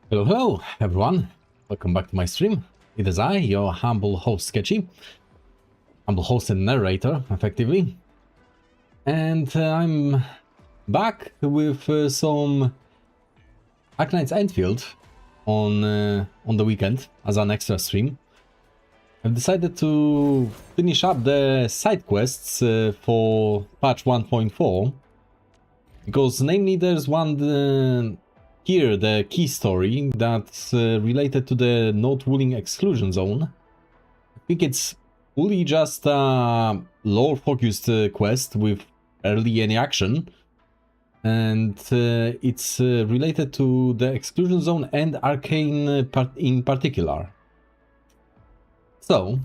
Hello, hello, everyone. Welcome back to my stream. It is I, your humble host, Sketchy. Humble host and narrator, effectively. And I'm back with some Arknights Endfield on the weekend as an extra stream. I've decided to finish up the side quests for patch 1.4 because namely there's one here, the key story that's related to the not ruling exclusion zone. I think it's fully just a lore focused quest with barely any action, and it's related to the exclusion zone and arcane in particular. So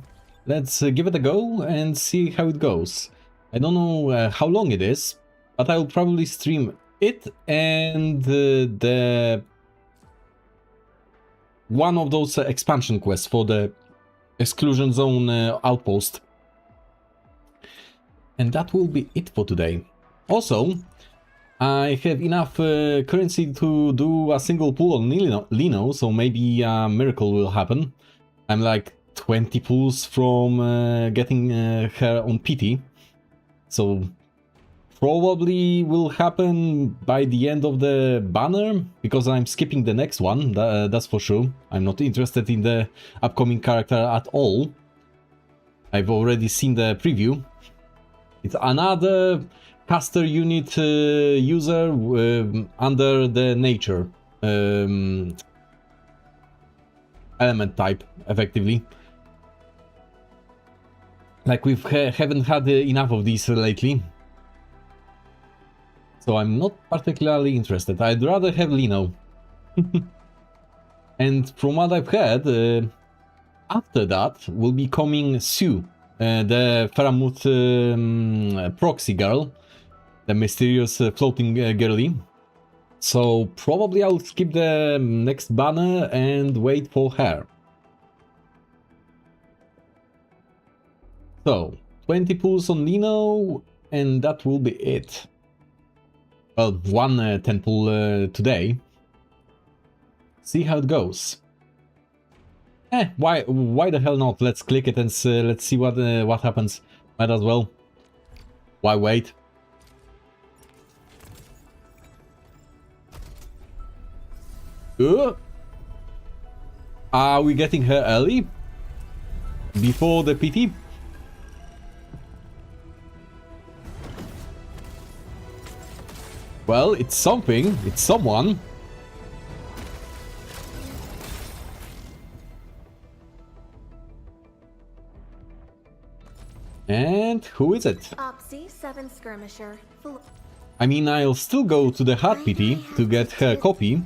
let's give it a go and see how it goes. I don't know how long it is, but I'll probably stream it and the one of those expansion quests for the exclusion zone outpost. And that will be it for today. Also, I have enough currency to do a single pull on Lino, so maybe a miracle will happen. I'm like 20 pulls from getting her on PT, so probably will happen by the end of the banner, because I'm skipping the next one, that's for sure. I'm not interested in the upcoming character at all. I've already seen the preview. It's another caster unit user under the nature element type, effectively. Like we haven't had enough of these lately. So I'm not particularly interested. I'd rather have Lino. And from what I've heard, after that will be coming Sue, the Faramut proxy girl, the mysterious floating girly. So probably I'll skip the next banner and wait for her. So 20 pulls on Lino, and that will be it. Well, one 10 pull today. See how it goes. Why the hell not? Let's click it and let's see what happens. Might as well. Why wait? Are we getting her early? Before the PT? Well, it's something. It's someone. And who is it? Opsy, 7 skirmisher. I mean, I'll still go to the hard PT to get her copy,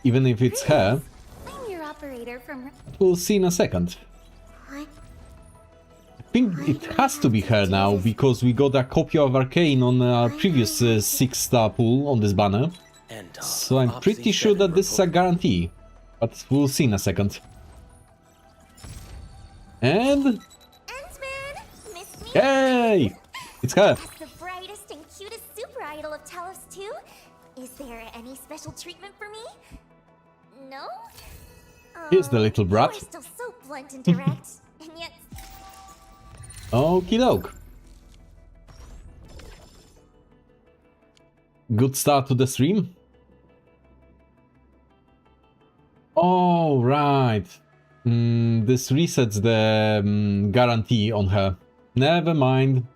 even if it's her. I'm your operator from... We'll see in a second. I think it has to be her now, because we got a copy of Arcane on our previous 6-star pull on this banner. So I'm pretty sure that this is a guarantee, but we'll see in a second. And... Yay! It's her! The brightest and cutest super idol of Talos 2? Is there any special treatment for me? No? Here's the little brat. We're still so blunt and direct, and yet... Okie doke. Good start to the stream. Oh, right. This resets the guarantee on her. Never mind.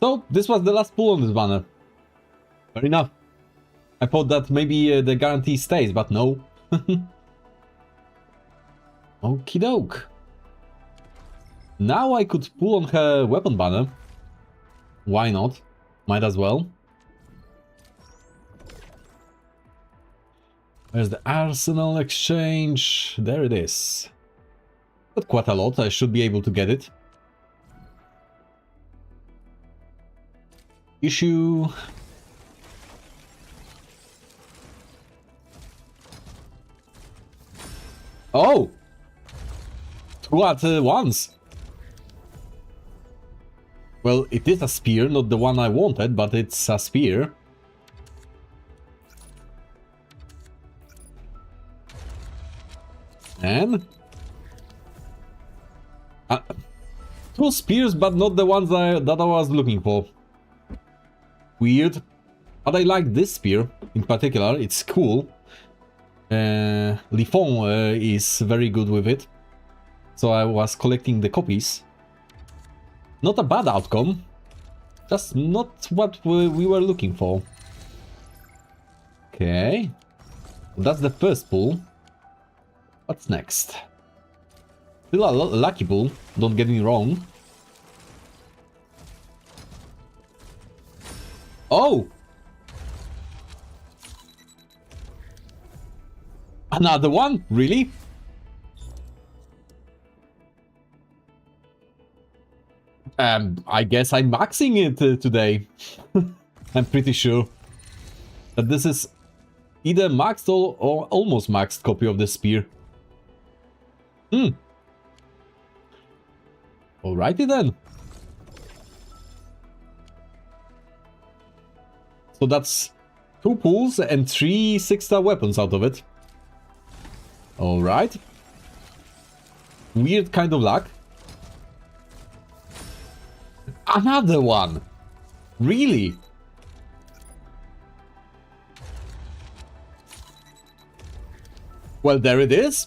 So, this was the last pull on this banner. Fair enough. I thought that maybe the guarantee stays, but no. Okie doke. Now I could pull on her weapon banner. Why not? Might as well. Where's the arsenal exchange? There it is. But quite a lot, I should be able to get it. Issue. Oh! Two at once! Well, it is a spear, not the one I wanted, but it's a spear. And... two spears, but not the ones that I was looking for. Weird. But I like this spear in particular. It's cool. Lifon is very good with it. So I was collecting the copies. Not a bad outcome. Just not what we were looking for. Okay. That's the first pull. What's next? Still a lucky pull, don't get me wrong. Oh! Another one? Really? I guess I'm maxing it today. I'm pretty sure that this is either maxed or almost maxed copy of the spear. Alrighty then. So that's 2 pulls and 3 6-star weapons out of it. Alright. Weird kind of luck. Another one! Really? Well, there it is.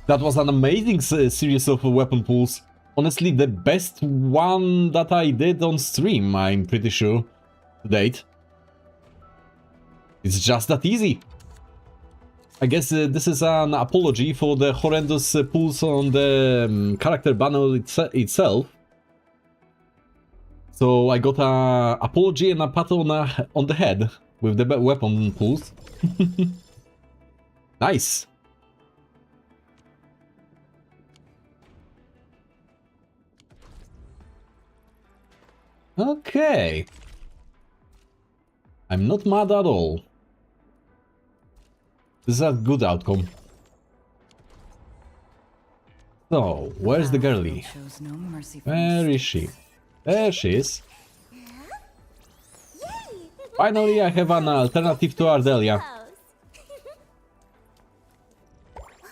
That was an amazing series of weapon pulls. Honestly, the best one that I did on stream, I'm pretty sure, to date. It's just that easy. I guess this is an apology for the horrendous pulls on the character banner itself. So I got an apology and a pat on the head with the weapon pulls. Nice. Okay. I'm not mad at all. This is a good outcome. So, where's the girlie? Where is she? There she is. Finally, I have an alternative to Ardelia.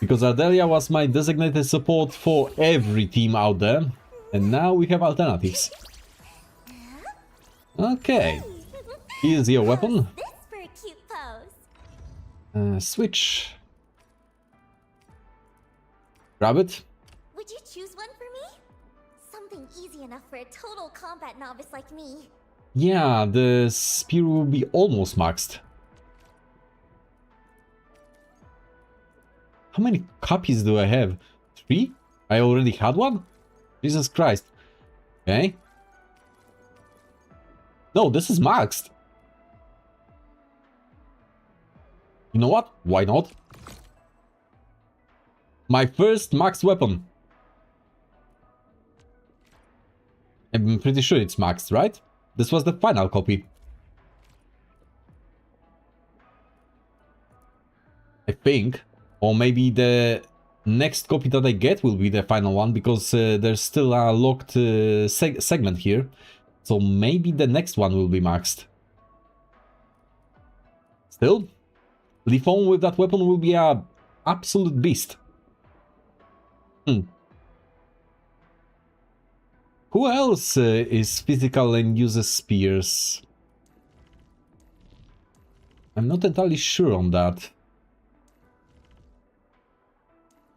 Because Ardelia was my designated support for every team out there. And now we have alternatives. Okay. Here's your weapon. Switch. Grab it. Would you choose one for me? Something easy enough for a total combat novice like me. Yeah, the spear will be almost maxed. How many copies do I have? 3? I already had one? Jesus Christ. Okay. No, this is maxed. You know what? Why not? My first maxed weapon. I'm pretty sure it's maxed, right? This was the final copy. I think. Or maybe the next copy that I get will be the final one, because there's still a locked segment here. So maybe the next one will be maxed. Still, Lifon with that weapon will be a absolute beast. Who else is physical and uses spears? I'm not entirely sure on that.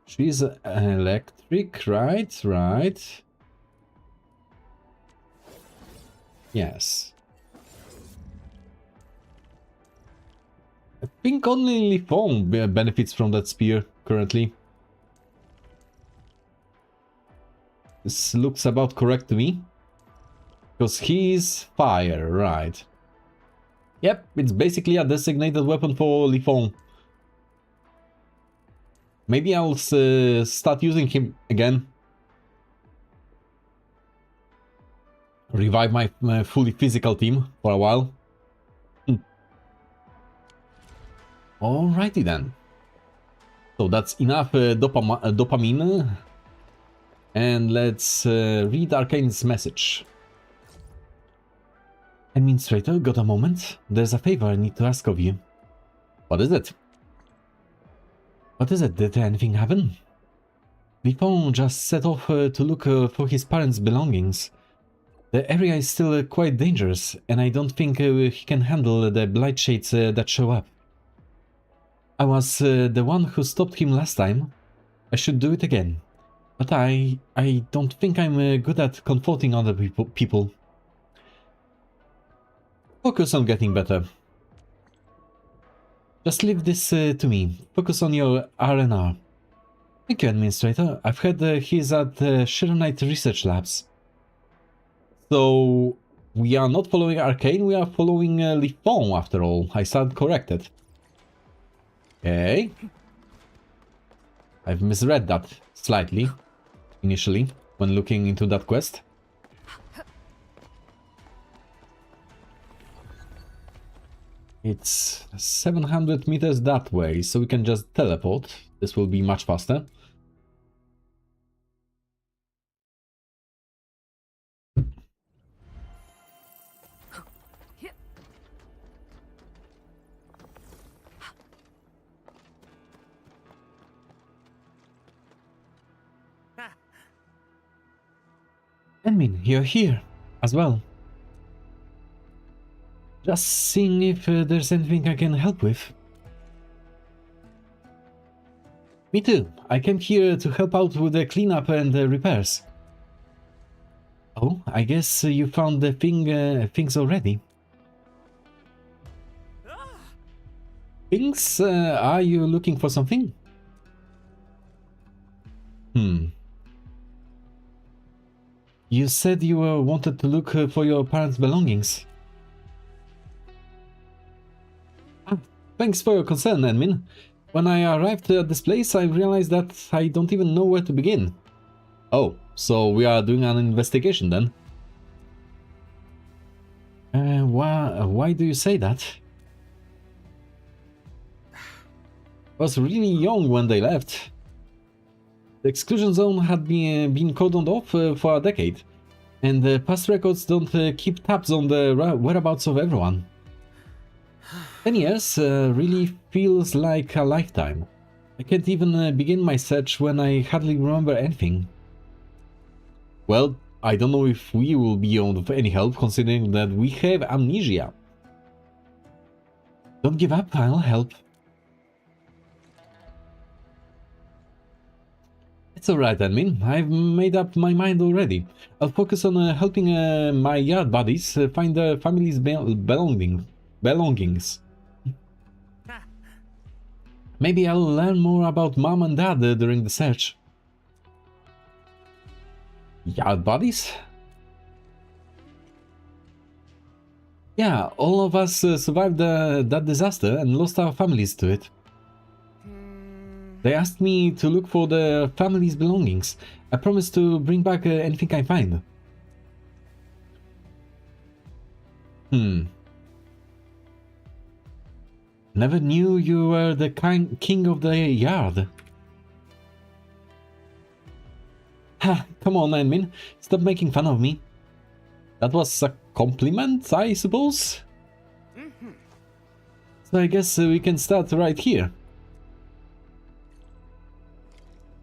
She's electric, right? Right. Yes. I think only Lifon benefits from that spear currently. This looks about correct to me. Because he's fire, right. Yep, it's basically a designated weapon for Lifon. Maybe I'll start using him again. Revive my fully physical team for a while. Alrighty then. So that's enough dopamine. And let's read Arcane's message. Administrator, got a moment? There's a favor I need to ask of you. What is it? What is it? Did anything happen? Lipon just set off to look for his parents' belongings. The area is still quite dangerous, and I don't think he can handle the blight shades that show up. I was the one who stopped him last time. I should do it again. But I don't think I'm good at comforting other people. Focus on getting better. Just leave this to me. Focus on your R&R. Thank you, Administrator. I've heard he's at the Arknights Research Labs. So, we are not following Arcane, we are following Lifon after all. I stand corrected. Okay. I've misread that slightly, initially, when looking into that quest. It's 700 meters that way, so we can just teleport. This will be much faster. Enmin, you're here as well. Just seeing if there's anything I can help with. Me too. I came here to help out with the cleanup and the repairs. Oh, I guess you found the things already. Things? Are you looking for something? You said you wanted to look for your parents' belongings. Thanks for your concern, Admin. When I arrived at this place, I realized that I don't even know where to begin. Oh, so we are doing an investigation then? Why do you say that? I was really young when they left. The exclusion zone had been cordoned off for a decade, and the past records don't keep tabs on the whereabouts of everyone. 10 years really feels like a lifetime. I can't even begin my search when I hardly remember anything. Well, I don't know if we will be of any help considering that we have amnesia. Don't give up, I'll help. It's alright, Admin. I've made up my mind already. I'll focus on helping my yard buddies find their family's belongings. Maybe I'll learn more about Mom and Dad during the search. Yard buddies? Yeah, all of us survived that disaster and lost our families to it. They asked me to look for the family's belongings. I promised to bring back anything I find. Never knew you were the king of the yard. Ha, come on, Admin. Stop making fun of me. That was a compliment, I suppose? So I guess we can start right here.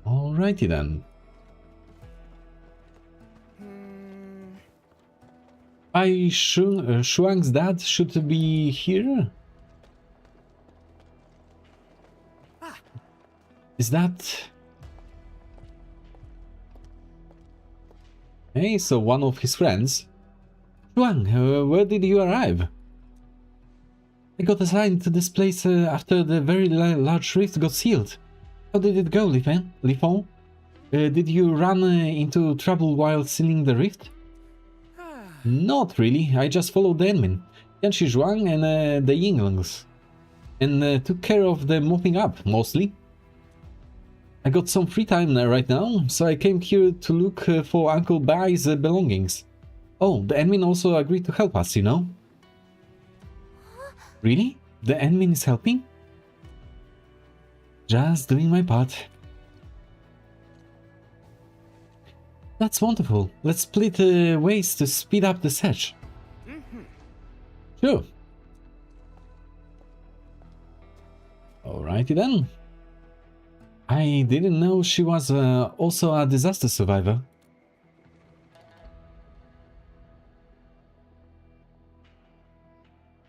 Alrighty then. Shuang's dad should be here? Is that... Hey, so one of his friends. Shuang, where did you arrive? I got assigned to this place after the very large rift got sealed. How did it go, Lifon? Did you run into trouble while sealing the rift? Not really, I just followed the admin, Yanshi Zhuang and the Yinglings, and took care of the mopping up, mostly. I got some free time right now, so I came here to look for Uncle Bai's belongings. Oh, the admin also agreed to help us, you know. Really? The admin is helping? Just doing my part. That's wonderful. Let's split ways to speed up the search. Sure. Alrighty then. I didn't know she was also a disaster survivor.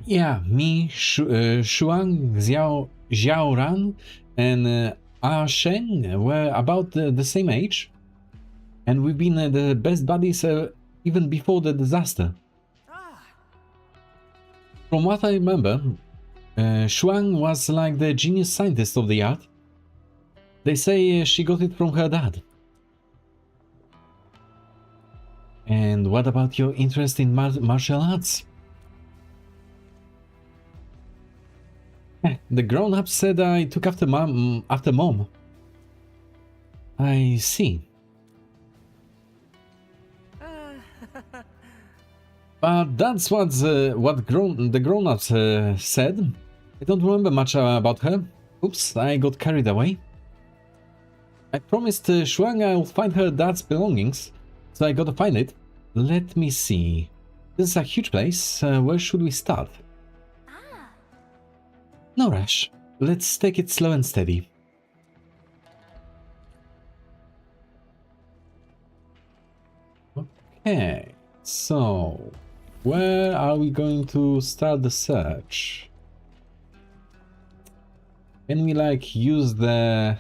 Yeah, me, Shuang Xiaoran, and Ah Sheng were about the same age. And we've been the best buddies even before the disaster. From what I remember, Shuang was like the genius scientist of the art. They say she got it from her dad. And what about your interest in martial arts? The grown-ups said I took after mom. I see. But that's what the grown-ups said. I don't remember much about her. Oops, I got carried away. I promised Shuang I'll find her dad's belongings, so I gotta find it. Let me see. This is a huge place. Where should we start? No rush. Let's take it slow and steady. Okay, so where are we going to start the search? Can we like use the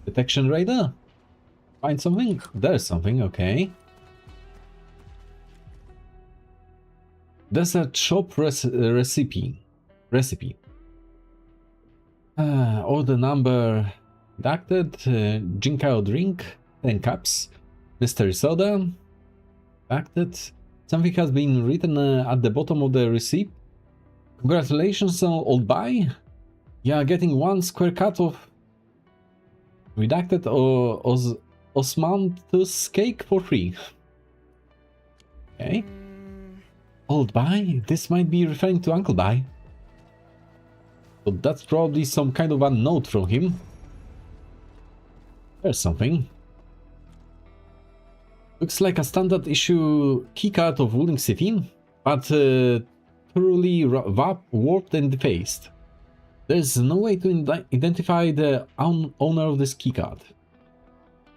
detection radar? Find something? There's something, okay. There's a shop recipe. Order number redacted. Jinkao drink, 10 cups. Mystery soda. Redacted. Something has been written at the bottom of the receipt. Congratulations, old buy. You are getting 1 square cut of redacted osmanthus cake for free. Okay. Old buy? This might be referring to Uncle Buy. So that's probably some kind of a note from him. There's something. Looks like a standard issue keycard of Ruling City, but thoroughly warped and defaced. There's no way to identify the owner of this keycard.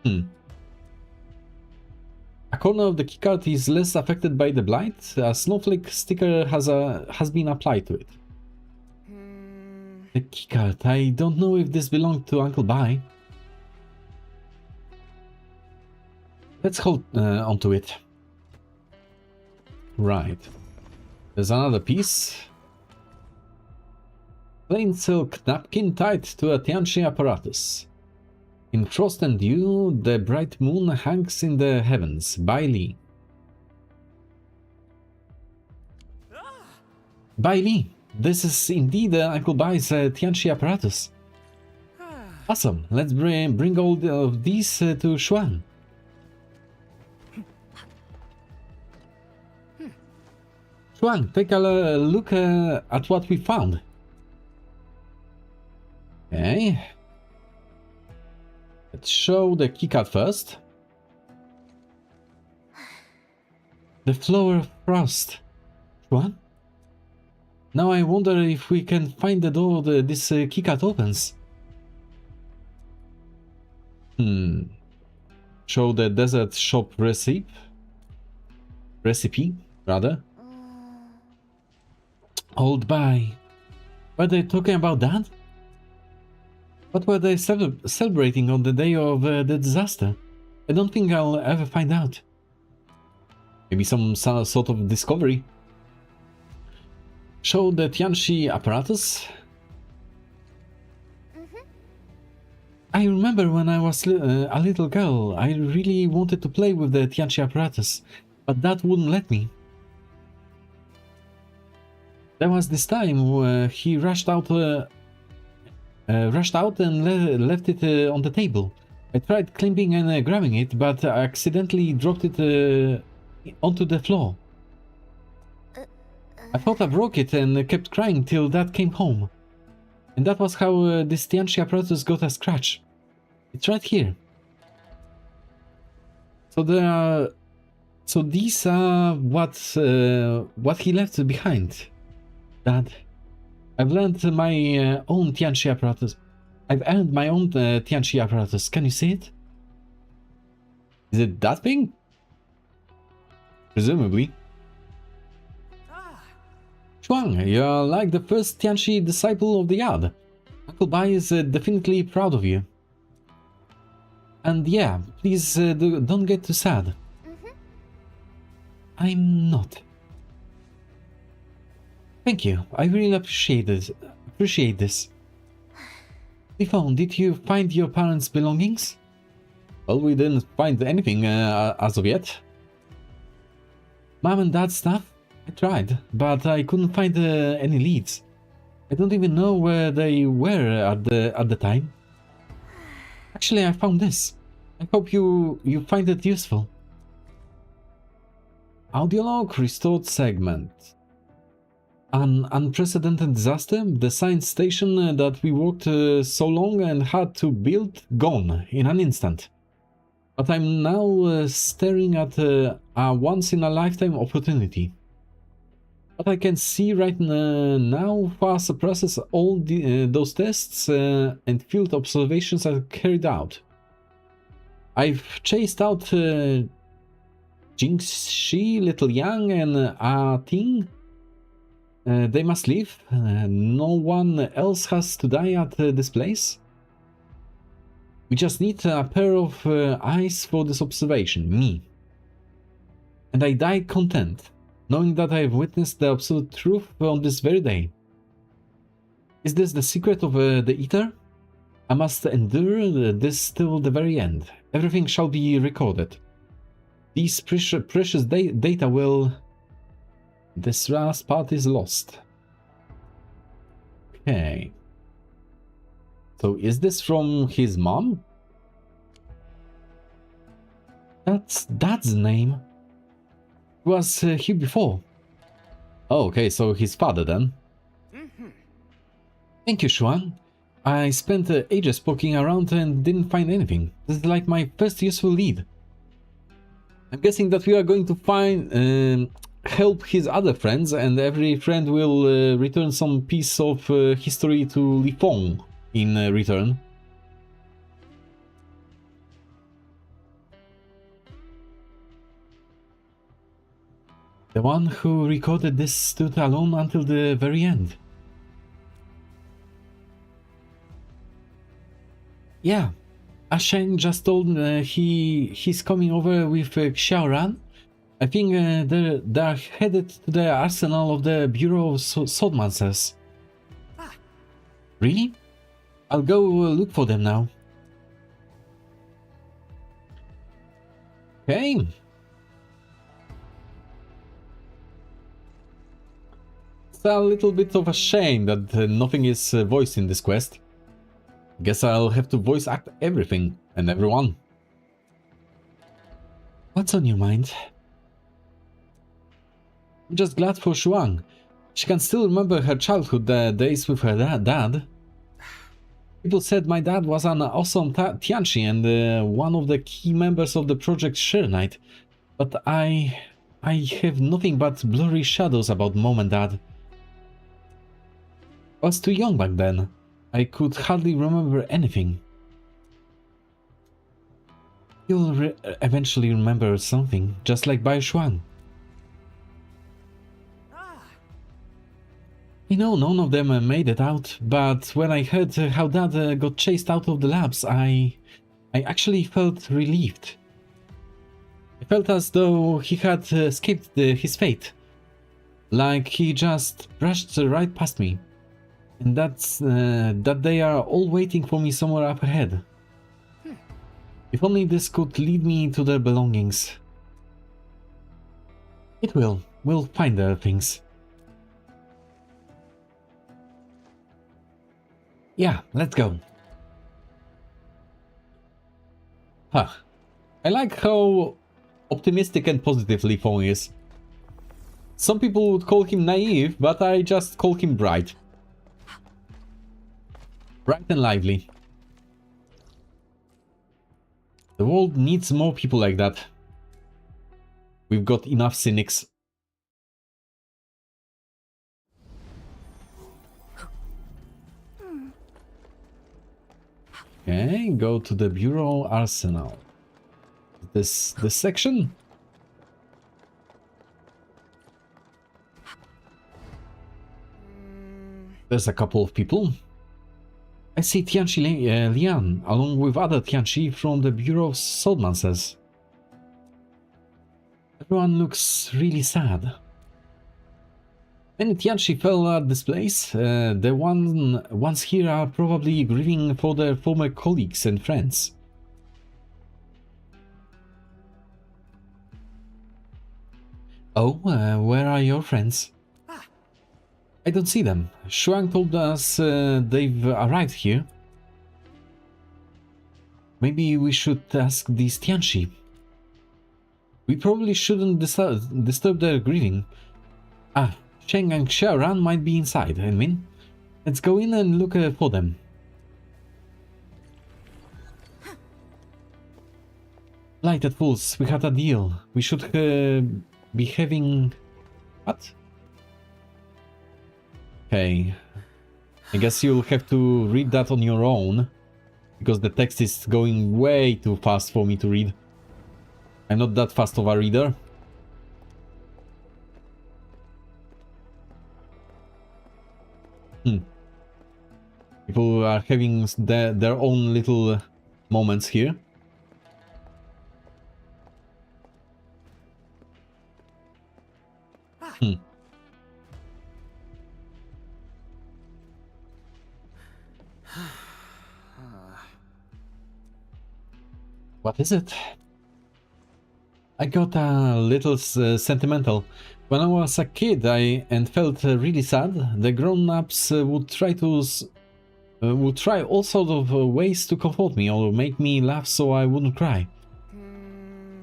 A corner of the keycard is less affected by the blight. A snowflake sticker has been applied to it. The keycard. I don't know if this belonged to Uncle Bai. Let's hold onto it. Right. There's another piece. Plain silk napkin tied to a Tianchi apparatus. In frost and dew, the bright moon hangs in the heavens. Bai Li. Bai Li. This is indeed Uncle Bai's Tianchi apparatus. Awesome. Let's bring all of these to Xuan. Xuan, take a look at what we found. Okay. Let's show the keycard first. The flower of frost. Xuan? Now I wonder if we can find the door this keycard opens. Show the desert shop recipe, rather. Old Bai. Were they talking about that? What were they celebrating on the day of the disaster? I don't think I'll ever find out. Maybe some sort of discovery. Show the Tianchi apparatus. I remember when I was a little girl, I really wanted to play with the Tianchi apparatus, but Dad wouldn't let me. There was this time where he rushed out and left it on the table. I tried climbing and grabbing it, but I accidentally dropped it onto the floor. I thought I broke it and kept crying till Dad came home. And that was how this Tianchi apparatus got a scratch. It's right here. So these are what he left behind. Dad, I've learned my own Tianchi apparatus. I've earned my own Tianqi apparatus. Can you see it? Is it that thing? Presumably. Shuang, you're like the first Tianqi disciple of the Yard. Uncle Bai is definitely proud of you. And yeah, please don't get too sad. I'm not. Thank you. I really appreciate this. Lifong, did you find your parents' belongings? Well, we didn't find anything as of yet. Mom and Dad's stuff? I tried, but I couldn't find any leads. I don't even know where they were at the time. Actually, I found this. I hope you find it useful. Audiolog restored segment. An unprecedented disaster. The science station that we worked so long and had to build, gone in an instant. But I'm now staring at a once-in-a-lifetime opportunity. What I can see right now far surpasses all those tests and field observations I carried out. I've chased out Jingxi, Little Yang, and Ah Ting. They must leave. No one else has to die at this place. We just need a pair of eyes for this observation, me. And I die content, knowing that I have witnessed the absolute truth on this very day. Is this the secret of the Ether? I must endure this till the very end. Everything shall be recorded. These precious data will... This last part is lost. Okay. So is this from his mom? That's Dad's name. He was here before. Oh, okay, so his father then. Thank you, Xuan. I spent ages poking around and didn't find anything. This is like my first useful lead. I'm guessing that we are going to find... help his other friends, and every friend will return some piece of history to Lifong in return. The one who recorded this stood alone until the very end. Yeah, Asheng just told he's coming over with Xiaoran. I think they're headed to the arsenal of the Bureau of Swordmasters. Really? I'll go look for them now. Okay. It's a little bit of a shame that nothing is voiced in this quest. Guess I'll have to voice act everything and everyone. What's on your mind? I'm just glad for Shuang. She can still remember her childhood days with her dad. People said my dad was an awesome Tianqi and one of the key members of the Project Arknight, but I have nothing but blurry shadows about Mom and Dad. I was too young back then. I could hardly remember anything. You'll eventually remember something, just like Bai Xuan. I know none of them made it out, but when I heard how Dad got chased out of the labs, I actually felt relieved. I felt as though he had escaped his fate, like he just brushed right past me, and that they are all waiting for me somewhere up ahead. If only this could lead me to their belongings. It will. We'll find their things. Yeah, let's go. Huh. I like how optimistic and positive Lifong is. Some people would call him naive, but I just call him bright. Bright and lively. The world needs more people like that. We've got enough cynics. Okay, go to the Bureau Arsenal. This section? There's a couple of people. I see Tianchi Lian, along with other Tianchi from the Bureau of Swordmasters. Everyone looks really sad. Many Tianchi fell at this place. The ones here are probably grieving for their former colleagues and friends. Oh, where are your friends? I don't see them. Shuang told us they've arrived here. Maybe we should ask these Tianchi. We probably shouldn't disturb their grieving. Ah, Sheng and Xiaoran might be inside, I mean. Let's go in and look for them. Blighted fools, we had a deal. We should be having... What? Okay. I guess you'll have to read that on your own, because the text is going way too fast for me to read. I'm not that fast of a reader. People are having their own little moments here. What is it? I got a little sentimental. When I was a kid and felt really sad, the grown-ups would try all sorts of ways to comfort me or make me laugh so I wouldn't cry.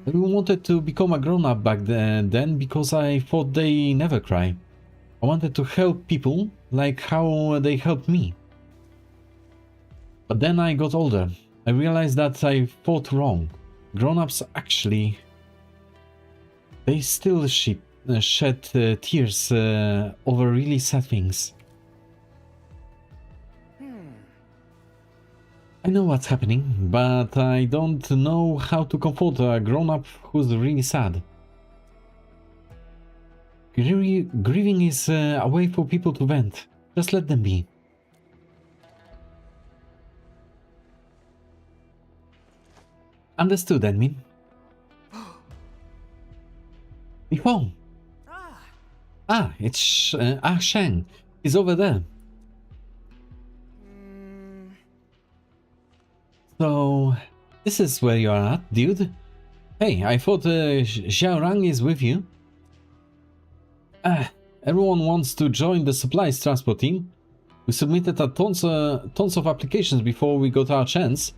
I wanted to become a grown-up back then because I thought they never cry. I wanted to help people like how they helped me. But then I got older. I realized that I thought wrong. Grown-ups actually... They still shed tears over really sad things. I know what's happening, but I don't know how to comfort a grown-up who's really sad. Grieving is a way for people to vent. Just let them be. Understood, admin. Before. Ah, it's Shang. He's over there. So, this is where you are at, dude. Hey, I thought Xiaorang is with you. Ah, everyone wants to join the supplies transport team. We submitted tons of applications before we got our chance.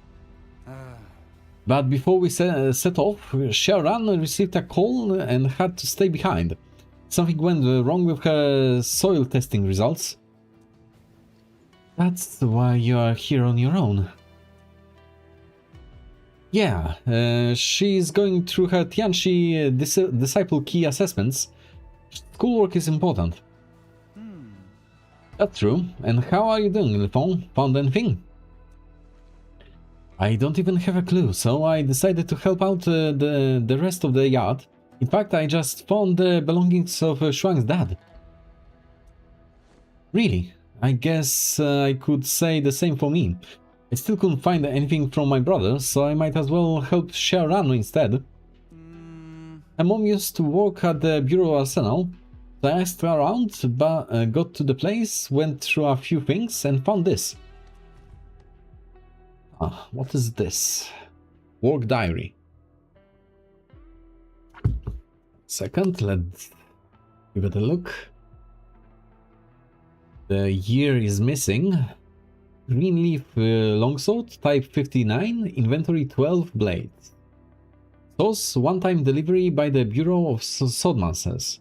But before we set off, Xiaoran received a call and had to stay behind. Something went wrong with her soil testing results. That's why you are here on your own. Yeah, she's going through her Tianchi disciple key assessments. Schoolwork is important. That's true. And how are you doing, Lifon? Found anything? I don't even have a clue, so I decided to help out the rest of the yard. In fact, I just found the belongings of Shuang's dad. Really? I guess I could say the same for me. I still couldn't find anything from my brother, so I might as well help Xiaoran instead. My mom used to work at the Bureau Arsenal, so I asked around, but got to the place, went through a few things, and found this. Ah, what is this? Work diary. Second, let's give it a look. The year is missing. Greenleaf longsword, type 59, inventory 12 blades. Source, one-time delivery by the Bureau of Swordmasters.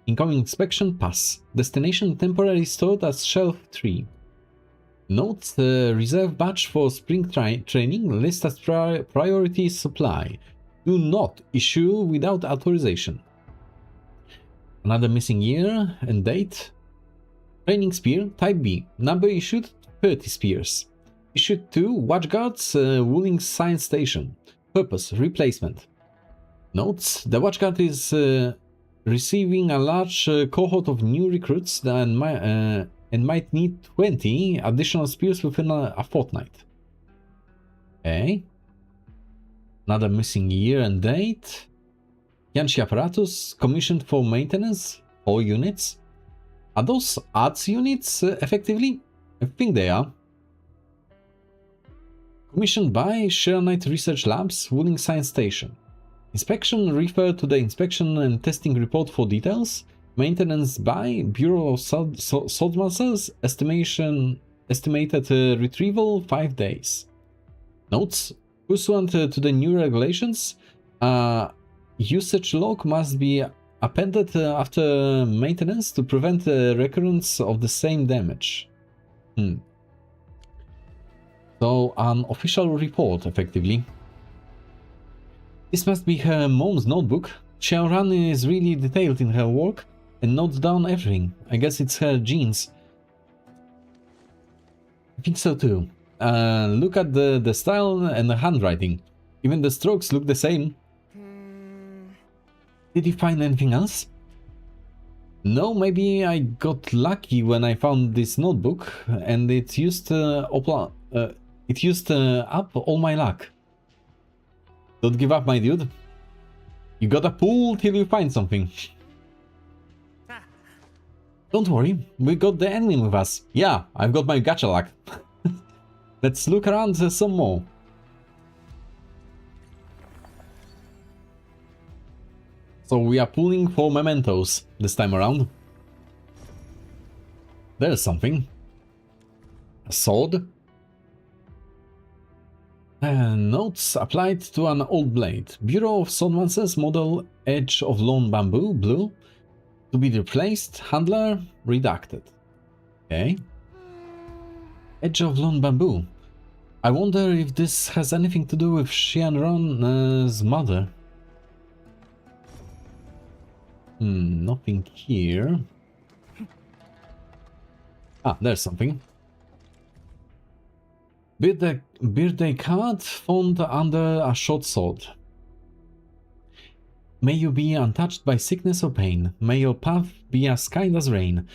Incoming inspection, pass. Destination temporarily stored as shelf 3. Note, reserve batch for spring training, list as priority supply. Do not issue without authorization. Another missing year and date. Training spear, type B. Number issued, 30 spears. Issue 2, Watchguards, Wooling Science Station. Purpose, replacement. Notes, the Watchguard is receiving a large cohort of new recruits and might need 20 additional spears within a fortnight. Okay. Another missing year and date. Yanshi apparatus, commissioned for maintenance, 4 units. Are those arts units effectively? I think they are. Commissioned by Arknights Research Labs, Wooling Science Station. Inspection, refer to the inspection and testing report for details. Maintenance by Bureau of Swordmasters, estimated retrieval 5 days. Notes, pursuant to the new regulations, usage log must be appended after maintenance to prevent recurrence of the same damage. So, an official report, effectively. This must be her mom's notebook. Xiaoran is really detailed in her work and notes down everything. I guess it's her genes. I think so too. Look at the style and the handwriting. Even the strokes look the same. Did you find anything else? No, maybe I got lucky when I found this notebook and it used up all my luck. Don't give up, my dude. You gotta pull till you find something. Don't worry, we got the enemy with us. Yeah, I've got my gacha luck. Let's look around some more. So we are pulling for mementos this time around. There's something. A sword. Notes applied to an old blade. Bureau of Swordmasters model Edge of Lone Bamboo, blue. To be replaced. Handler, redacted. Okay. Edge of Lone Bamboo. I wonder if this has anything to do with Xianron's mother. Nothing here. Ah, there's something. Birthday card found under a short sword. May you be untouched by sickness or pain. May your path be as kind as rain.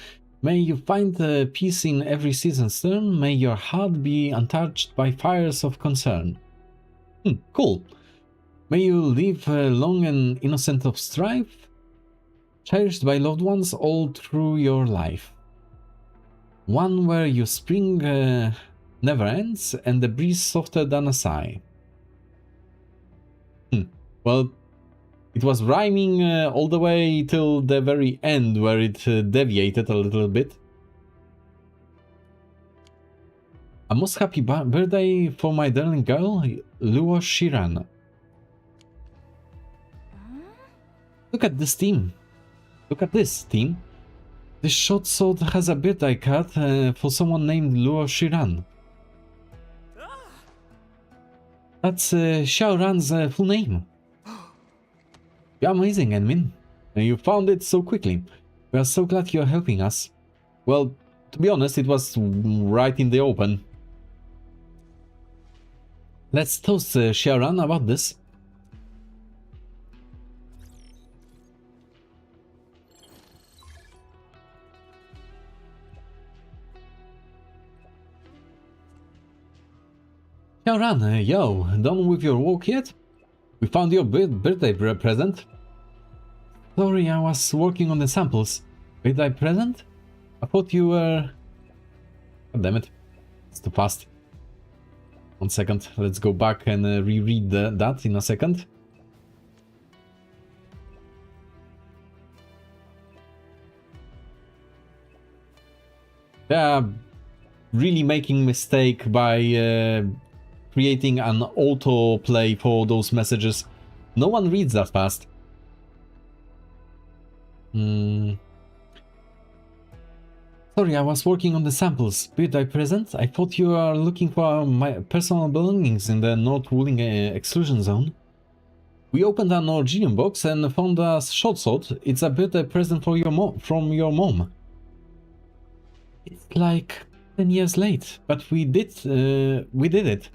May you find peace in every season's turn. May your heart be untouched by fires of concern. Cool. May you live long and innocent of strife, cherished by loved ones all through your life. One where your spring never ends and the breeze softer than a sigh. Well, it was rhyming all the way till the very end where it deviated a little bit. A most happy birthday for my darling girl, Luo Shiran. Look at this team. Look at this team. This short sword has a birthday card for someone named Luo Shiran. That's Xiaoran's full name. You're amazing, Enmin. You found it so quickly. We are so glad you're helping us. Well, to be honest, it was right in the open. Let's toast Xiaoran about this. Xiaoran, yo, done with your work yet? We found your birthday present. Sorry, I was working on the samples. Birthday present? I thought you were... God damn it. It's too fast. 1 second. Let's go back and reread that in a second. Yeah, really making mistake by creating an autoplay for those messages. No one reads that fast. Sorry, I was working on the samples. Birthday present? I thought you were looking for my personal belongings in the North Wooling exclusion zone. We opened an Originium box and found a short sword. It's a birthday present for your from your mom. It's like 10 years late, but we did it.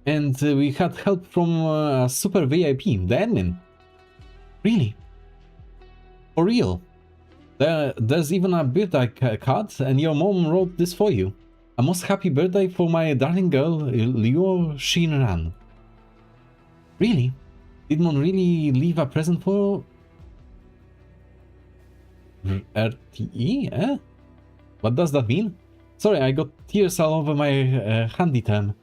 And we had help from a super VIP, the admin. Really? For real? There's even a birthday card, and your mom wrote this for you. A most happy birthday for my darling girl, Liu Shinran. Really? Did mom really leave a present for RTE? Eh? What does that mean? Sorry, I got tears all over my handy term.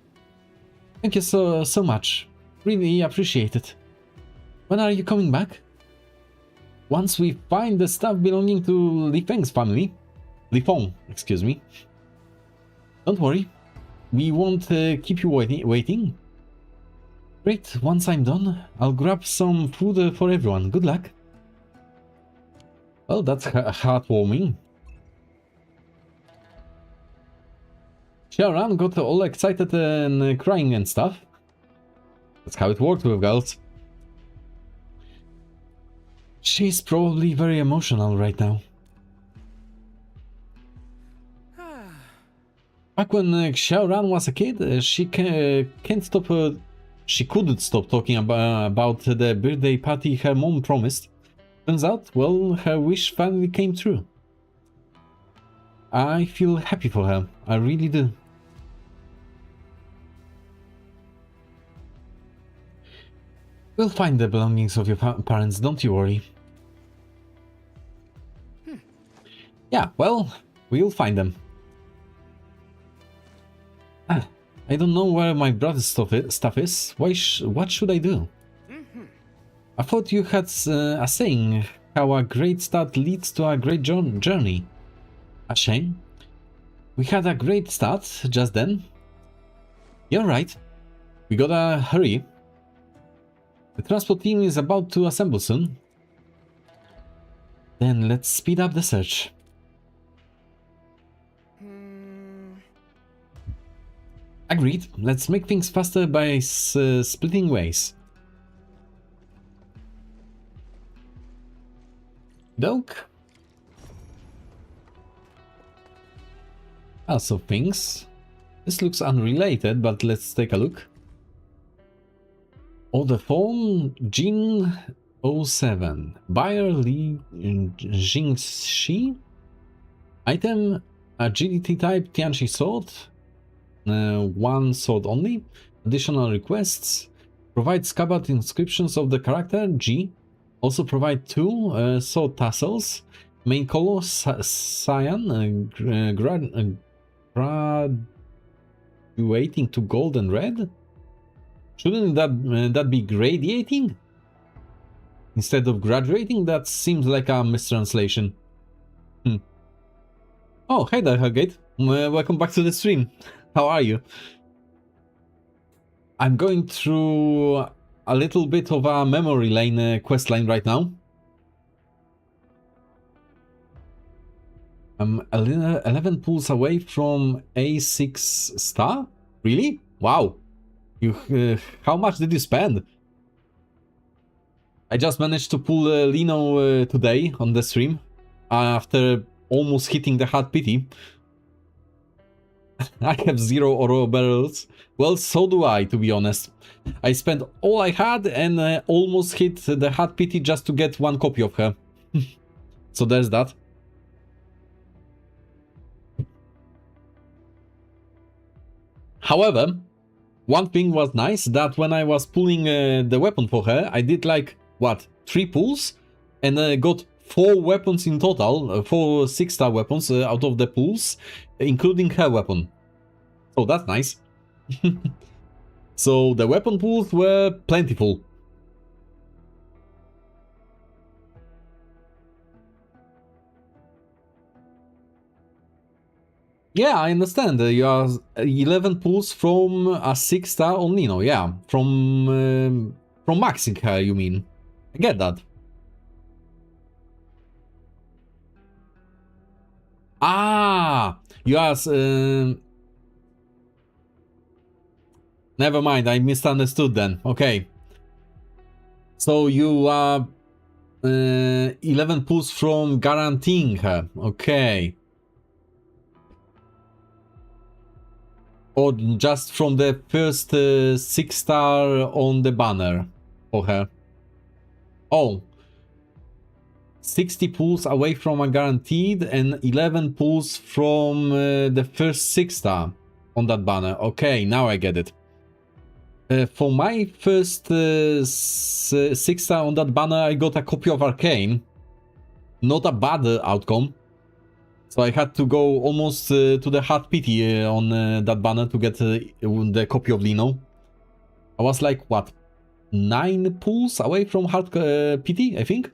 Thank you so much. Really appreciate it. When are you coming back? Once we find the stuff belonging to Li Feng's family. Li Feng, excuse me. Don't worry. We won't keep you waiting. Great, once I'm done, I'll grab some food for everyone. Good luck. Well, that's heartwarming. Xiaoran got all excited and crying and stuff. That's how it works with girls. She's probably very emotional right now. Back when Xiaoran was a kid, she couldn't stop talking about the birthday party her mom promised. Turns out, well, her wish finally came true. I feel happy for her. I really do. We'll find the belongings of your parents, don't you worry. Yeah, well, we'll find them. I don't know where my brother's stuff is. What should I do? I thought you had a saying, how a great start leads to a great journey. A shame. We had a great start just then. You're right. We gotta hurry. The transport team is about to assemble soon. Then let's speed up the search. Agreed. Let's make things faster by splitting ways. Doke. Also things. This looks unrelated, but let's take a look. Order form Jin 07. Buyer Li Jingxi. Item agility type Tianchi sword. One sword only. Additional requests. Provide scabbard inscriptions of the character G. Also provide 2 sword tassels. Main color cyan. Graduating to gold and red. Shouldn't that be gradiating? Instead of graduating? That seems like a mistranslation. Oh, hey there, Hellgate. Welcome back to the stream. How are you? I'm going through a little bit of a memory lane quest line right now. I'm 11 pulls away from A6 star? Really? Wow. You, how much did you spend? I just managed to pull Lino today on the stream after almost hitting the hard pity. I have 0 oro barrels. Well, so do I, to be honest. I spent all I had and almost hit the hard pity just to get 1 copy of her. So there's that. However, one thing was nice, that when I was pulling the weapon for her, I did like, what, 3 pulls? And got 4 weapons in total, 4 6-star weapons out of the pulls, including her weapon. So that's nice. So the weapon pulls were plentiful. Yeah, I understand. You are 11 pulls from a 6-star on Nino. Yeah, from maxing her, you mean? I get that. Ah, you are. Never mind, I misunderstood then. Okay. So you are 11 pulls from guaranteeing her. Okay. Or just from the first 6-star on the banner for her? Oh, 60 pulls away from a guaranteed and 11 pulls from the first 6-star on that banner. Okay, now I get it. For my first 6-star on that banner, I got a copy of Arcane. Not a bad outcome. So I had to go almost to the hard pity on that banner to get the copy of Lino. I was like, what, 9 pulls away from hard pity, I think?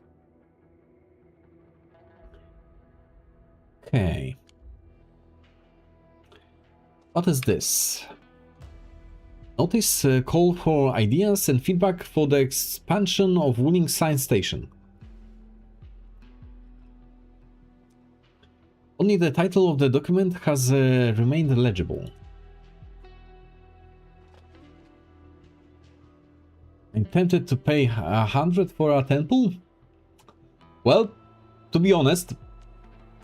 Okay. What is this? Notice call for ideas and feedback for the expansion of Winning Science Station. Only the title of the document has remained legible. I'm tempted to pay 100 for a temple? Well, to be honest,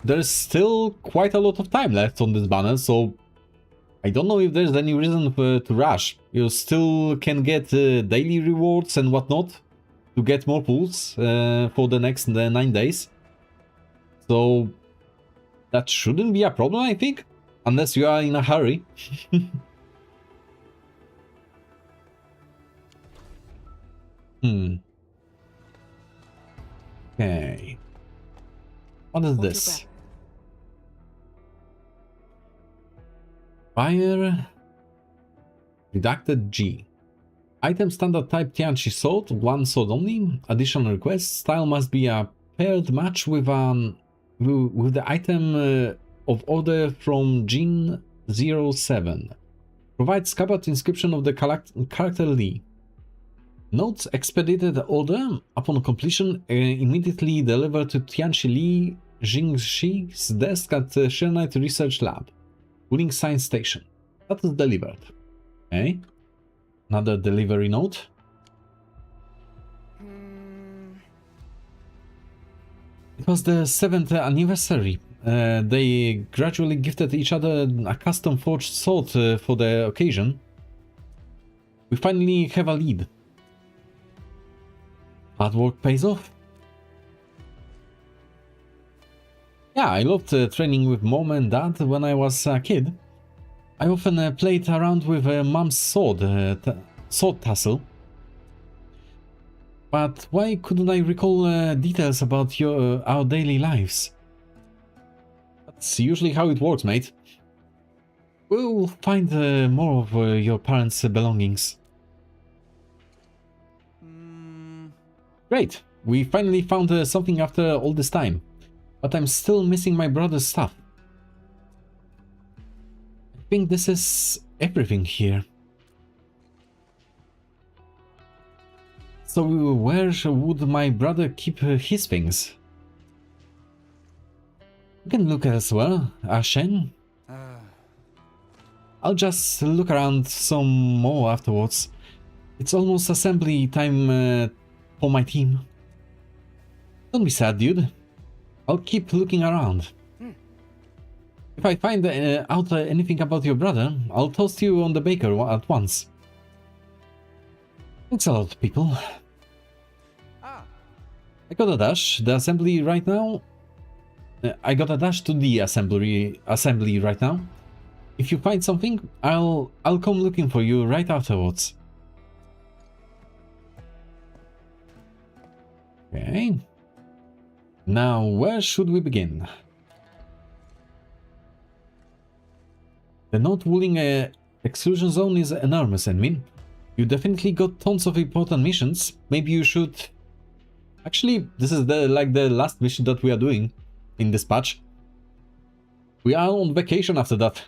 there's still quite a lot of time left on this banner, so I don't know if there's any reason to rush. You still can get daily rewards and whatnot to get more pulls for the next 9 days. So that shouldn't be a problem, I think, unless you are in a hurry. Okay. What is this? Fire Redacted G. Item standard type Tianchi sword, 1 sword only. Additional request. Style must be a paired match with the item of order from Jin 07. Provide scabbard inscription of the character Li. Notes expedited order upon completion immediately delivered to Tianchi Li Jingxi's desk at Shernite Research Lab. Winning Science Station. That is delivered. Okay. Another delivery note. It was the 7th anniversary. They gradually gifted each other a custom forged sword for the occasion. We finally have a lead. Hard work pays off. Yeah, I loved training with mom and dad when I was a kid. I often played around with mom's sword tassel. But why couldn't I recall details about our daily lives? That's usually how it works, mate. We'll find more of your parents' belongings. Great, we finally found something after all this time. But I'm still missing my brother's stuff. I think this is everything here. So where would my brother keep his things? You can look elsewhere, Ashen. I'll just look around some more afterwards. It's almost assembly time for my team. Don't be sad, dude. I'll keep looking around. If I find out anything about your brother, I'll toast you on the baker at once. Thanks a lot, people. I got a dash. The assembly right now. I got a dash to the assembly right now. If you find something, I'll come looking for you right afterwards. Okay. Now, where should we begin? The North Wooling exclusion zone is enormous, Enmin. You definitely got tons of important missions. Maybe you should... Actually, this is the last mission that we are doing in this patch. We are on vacation after that.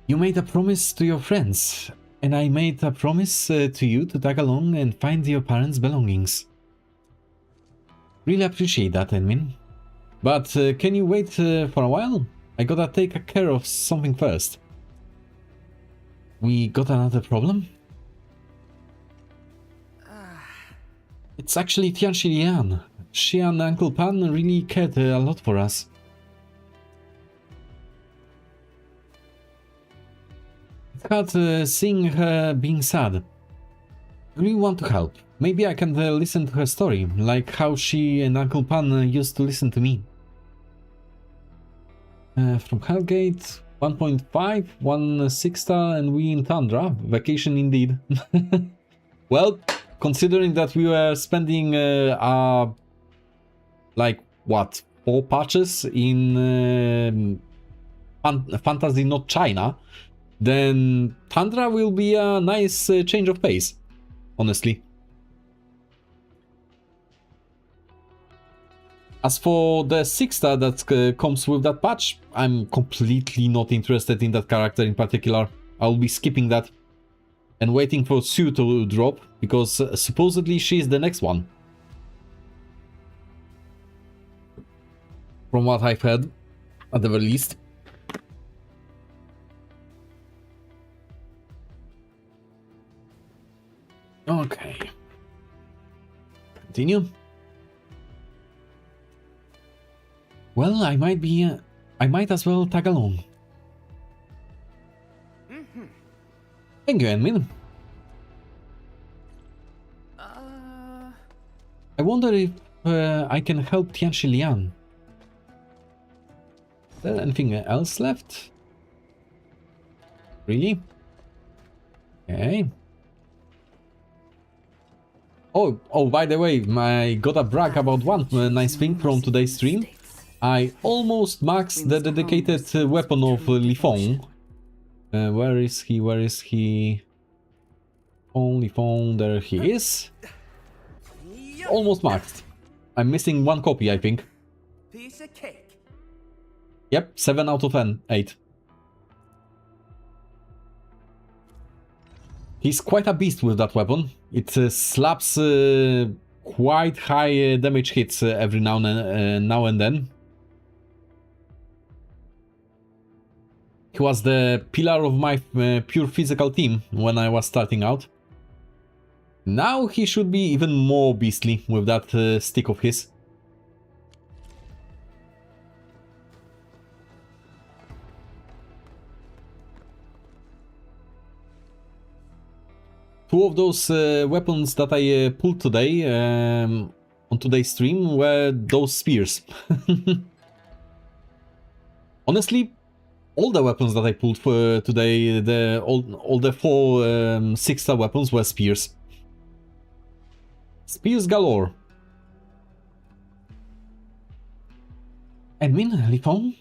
You made a promise to your friends, and I made a promise to you to tag along and find your parents' belongings. Really appreciate that, Enmin. But can you wait for a while? I gotta take care of something first. We got another problem? It's actually Tianchi Lian. She and Uncle Pan really cared a lot for us. had seeing her being sad. I really want to help. Maybe I can listen to her story, like how she and Uncle Pan used to listen to me. From Hellgate, 1.5, 1 star, and we in Tundra. Vacation indeed. Well, considering that we were spending like what, 4 patches in Fantasy Not China, then Tundra will be a nice change of pace, honestly. As for the 6-star that comes with that patch, I'm completely not interested in that character in particular. I'll be skipping that and waiting for Sue to drop, because supposedly she's the next one. From what I've heard, at the very least. Okay. Continue. Well, I might as well tag along. Thank you, Enmin. I wonder if I can help Tianchi Lian. Is there anything else left? Really? Okay. Oh, by the way, I gotta brag about one nice thing from today's stream. I almost maxed the dedicated weapon of Li Feng. Where is he? Where is he? Only phone, there he is. Almost maxed. I'm missing 1 copy, I think. Piece of cake. Yep, 7 out of 8. He's quite a beast with that weapon. It slaps quite high damage hits every now and then. He was the pillar of my pure physical team when I was starting out. Now he should be even more beastly with that stick of his. Two of those weapons that I pulled today on today's stream were those spears. Honestly, all the weapons that I pulled for today, all the 4 6-star weapons were spears. Spears galore. Admin, Li Feng,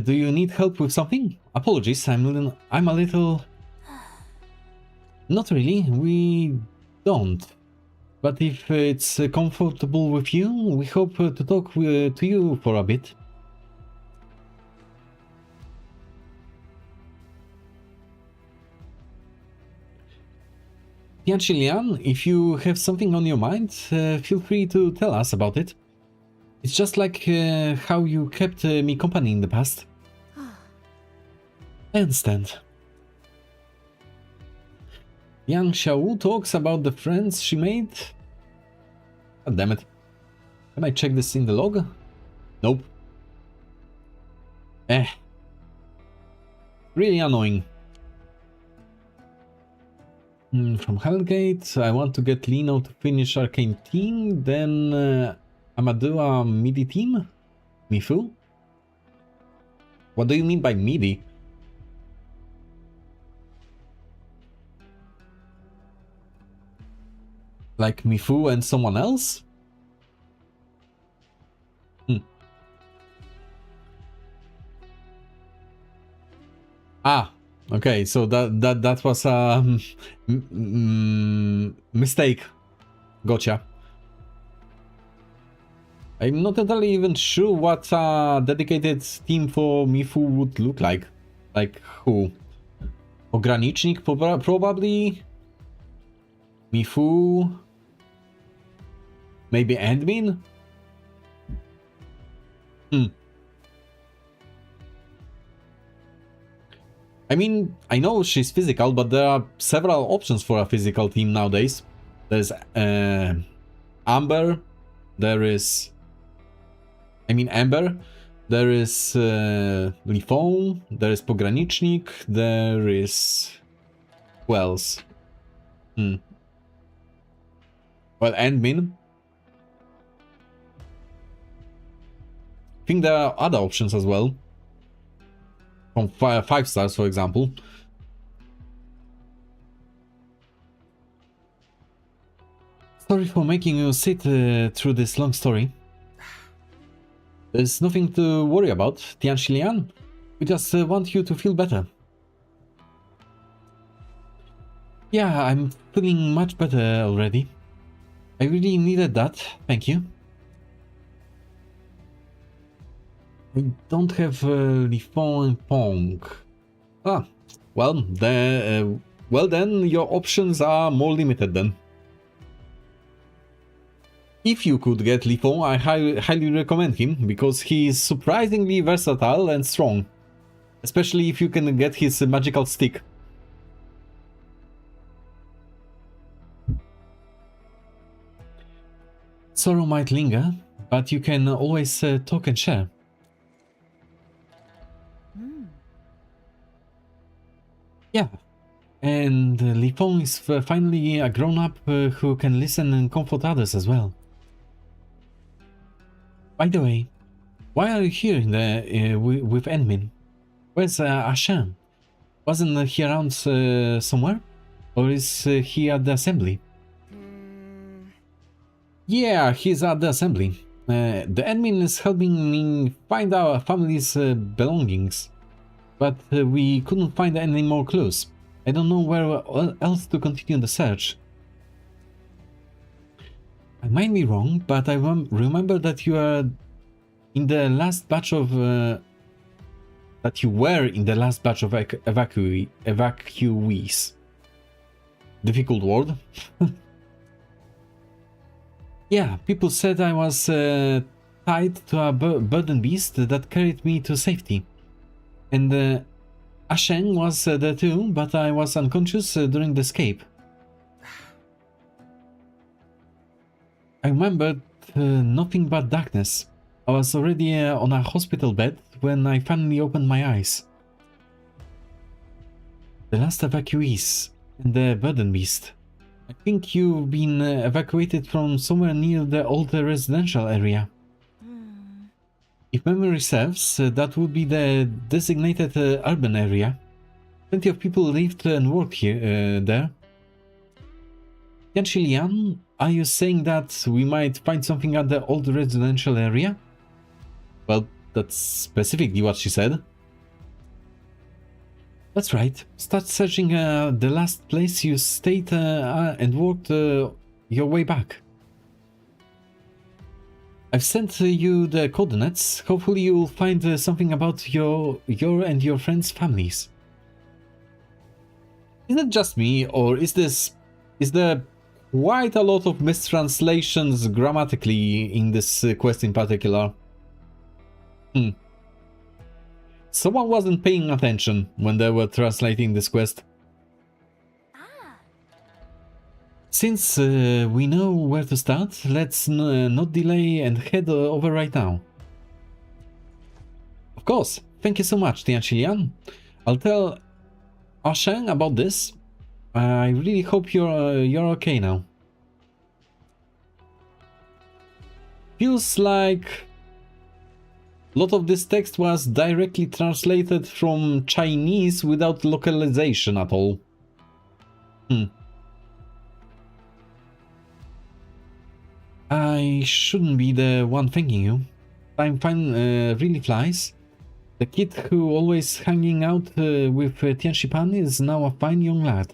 do you need help with something? Apologies, I'm a little... Not really, we don't. But if it's comfortable with you, we hope to talk to you for a bit. Tianchi Lian, if you have something on your mind, feel free to tell us about it. It's just like how you kept me company in the past. I understand. Yang Xiaowu talks about the friends she made. God damn it. Can I check this in the log? Nope. Really annoying. From Hellgate, I want to get Lino to finish Arcane Team, then I'ma do a MIDI team? Mifu? What do you mean by MIDI? Like Mifu and someone else? Ah, okay, so that was a mistake. Gotcha. I'm not entirely even sure what a dedicated team for Mifu would look like. Like who? Ogranicznik probably? Mifu? Maybe Endmin? I mean, I know she's physical, but there are several options for a physical team nowadays. There's Amber, there is... I mean Amber, there is Li Feng, there is Pogranicznik, there is Who else? Hmm. Well, admin. I think there are other options as well. From 5 stars, for example. Sorry for making you sit through this long story. There's nothing to worry about, Tian Xilian. We just want you to feel better. Yeah, I'm feeling much better already. I really needed that, thank you. I don't have Li Feng and Pong. Ah, well, then your options are more limited then. If you could get Li Feng, I highly recommend him, because he is surprisingly versatile and strong. Especially if you can get his magical stick. Sorrow might linger, but you can always talk and share. Yeah, and Li Feng is finally a grown-up who can listen and comfort others as well. By the way, why are you here in the, with Enmin? Where's Ashan? Wasn't he around somewhere? Or is he at the assembly? Yeah, he's at the assembly. The admin is helping me find our family's belongings. But we couldn't find any more clues. I don't know where else to continue the search. I might be wrong, but I remember that you are in the last batch of... that you were in the last batch of evacuees. Difficult word. Yeah, people said I was tied to a burden beast that carried me to safety. And Ashen was there too, but I was unconscious during the escape. I remembered nothing but darkness. I was already on a hospital bed when I finally opened my eyes. The last evacuees and the burden beast. I think you've been evacuated from somewhere near the old residential area. If memory serves, that would be the designated urban area. Plenty of people lived and worked here, there. Yan Xilian, are you saying that we might find something at the old residential area? Well, that's specifically what she said. That's right. Start searching the last place you stayed and worked your way back. I've sent you the coordinates. Hopefully you'll find something about your and your friends' families. Is it just me, or is there quite a lot of mistranslations grammatically in this quest in particular? Someone wasn't paying attention when they were translating this quest. Since we know where to start, let's not delay and head over right now. Of course, thank you so much, Tian Xilian. I'll tell Ashen about this. I really hope you're okay now. Feels like a lot of this text was directly translated from Chinese without localization at all. I shouldn't be the one thanking you. Time really flies. The kid who always hanging out with Tian Shipan is now a fine young lad.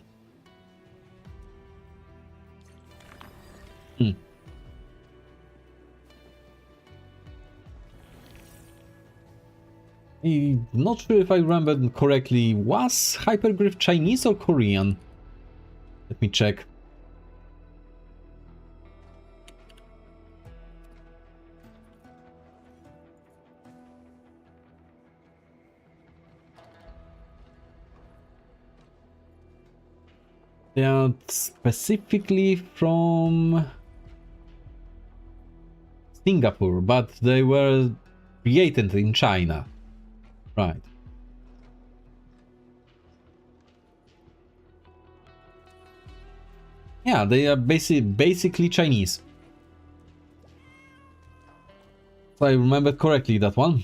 I'm not sure if I remembered correctly. Was Hyperglyph Chinese or Korean? Let me check. They are specifically from Singapore, but they were created in China. Right. Yeah, they are basically Chinese. If I remember correctly, that one.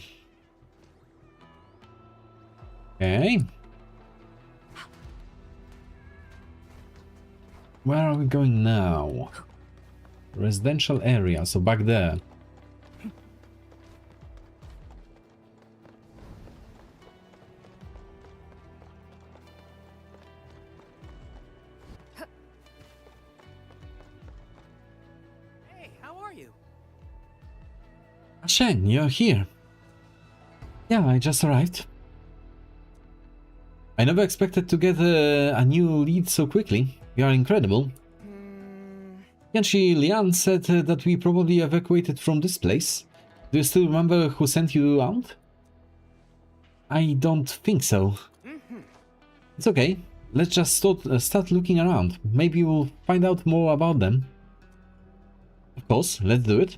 Okay. Where are we going now? Residential area, so back there. Hey, how are you? Sheng, you're here. Yeah, I just arrived. I never expected to get a new lead so quickly. You are incredible. Yanshi Lian said that we probably evacuated from this place. Do you still remember who sent you out? I don't think so. It's okay. Let's just start looking around. Maybe we'll find out more about them. Of course, let's do it.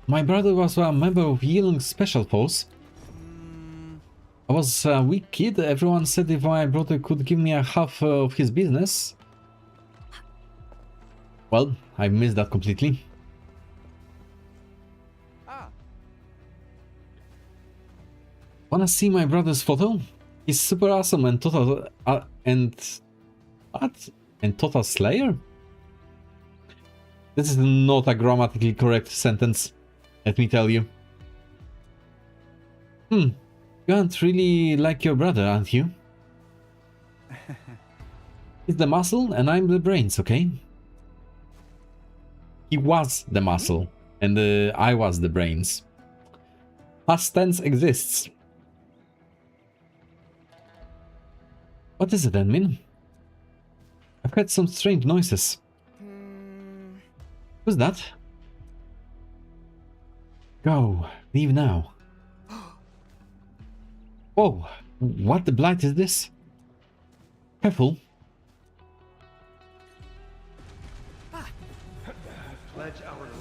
My brother was a member of Yilong's special force. I was a weak kid. Everyone said if my brother could give me a half of his business. Well, I missed that completely. Wanna see my brother's photo? He's super awesome and total total slayer? This is not a grammatically correct sentence, let me tell you. You aren't really like your brother, aren't you? He's the muscle and I'm the brains, okay? He was the muscle and I was the brains. Past tense exists. What is it, admin? I've heard some strange noises. Who's that? Go. Leave now. Whoa. What the blight is this? Careful.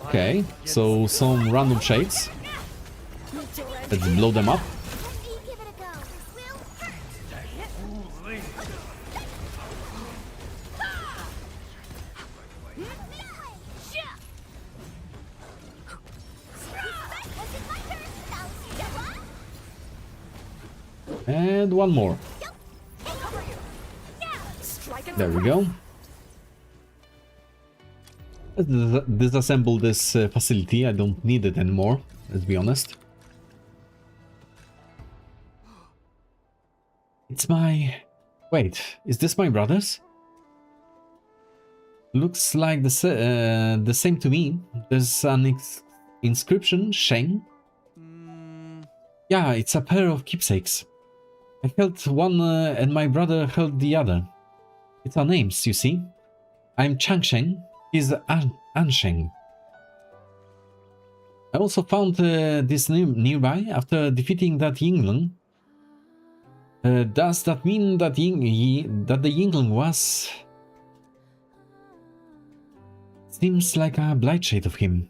Okay, so some random shades. Let's blow them up. And one more. There we go. Let's disassemble this facility. I don't need it anymore, let's be honest. It's my... Wait, is this my brother's? Looks like the same to me. There's an inscription, Sheng. Yeah, it's a pair of keepsakes. I held one and my brother held the other. It's our names, you see. I'm Changsheng, he's Ansheng. I also found this nearby after defeating that Yingling. Does that mean that the Yingling was... Seems like a blight shade of him.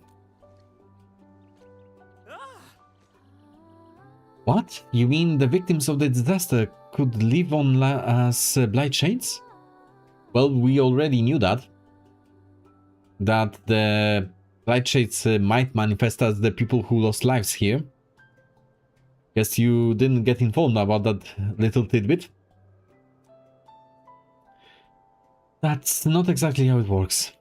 What? You mean the victims of the disaster could live on as blight shades? Well, we already knew that. That the blight shades might manifest as the people who lost lives here. Guess you didn't get informed about that little tidbit. That's not exactly how it works.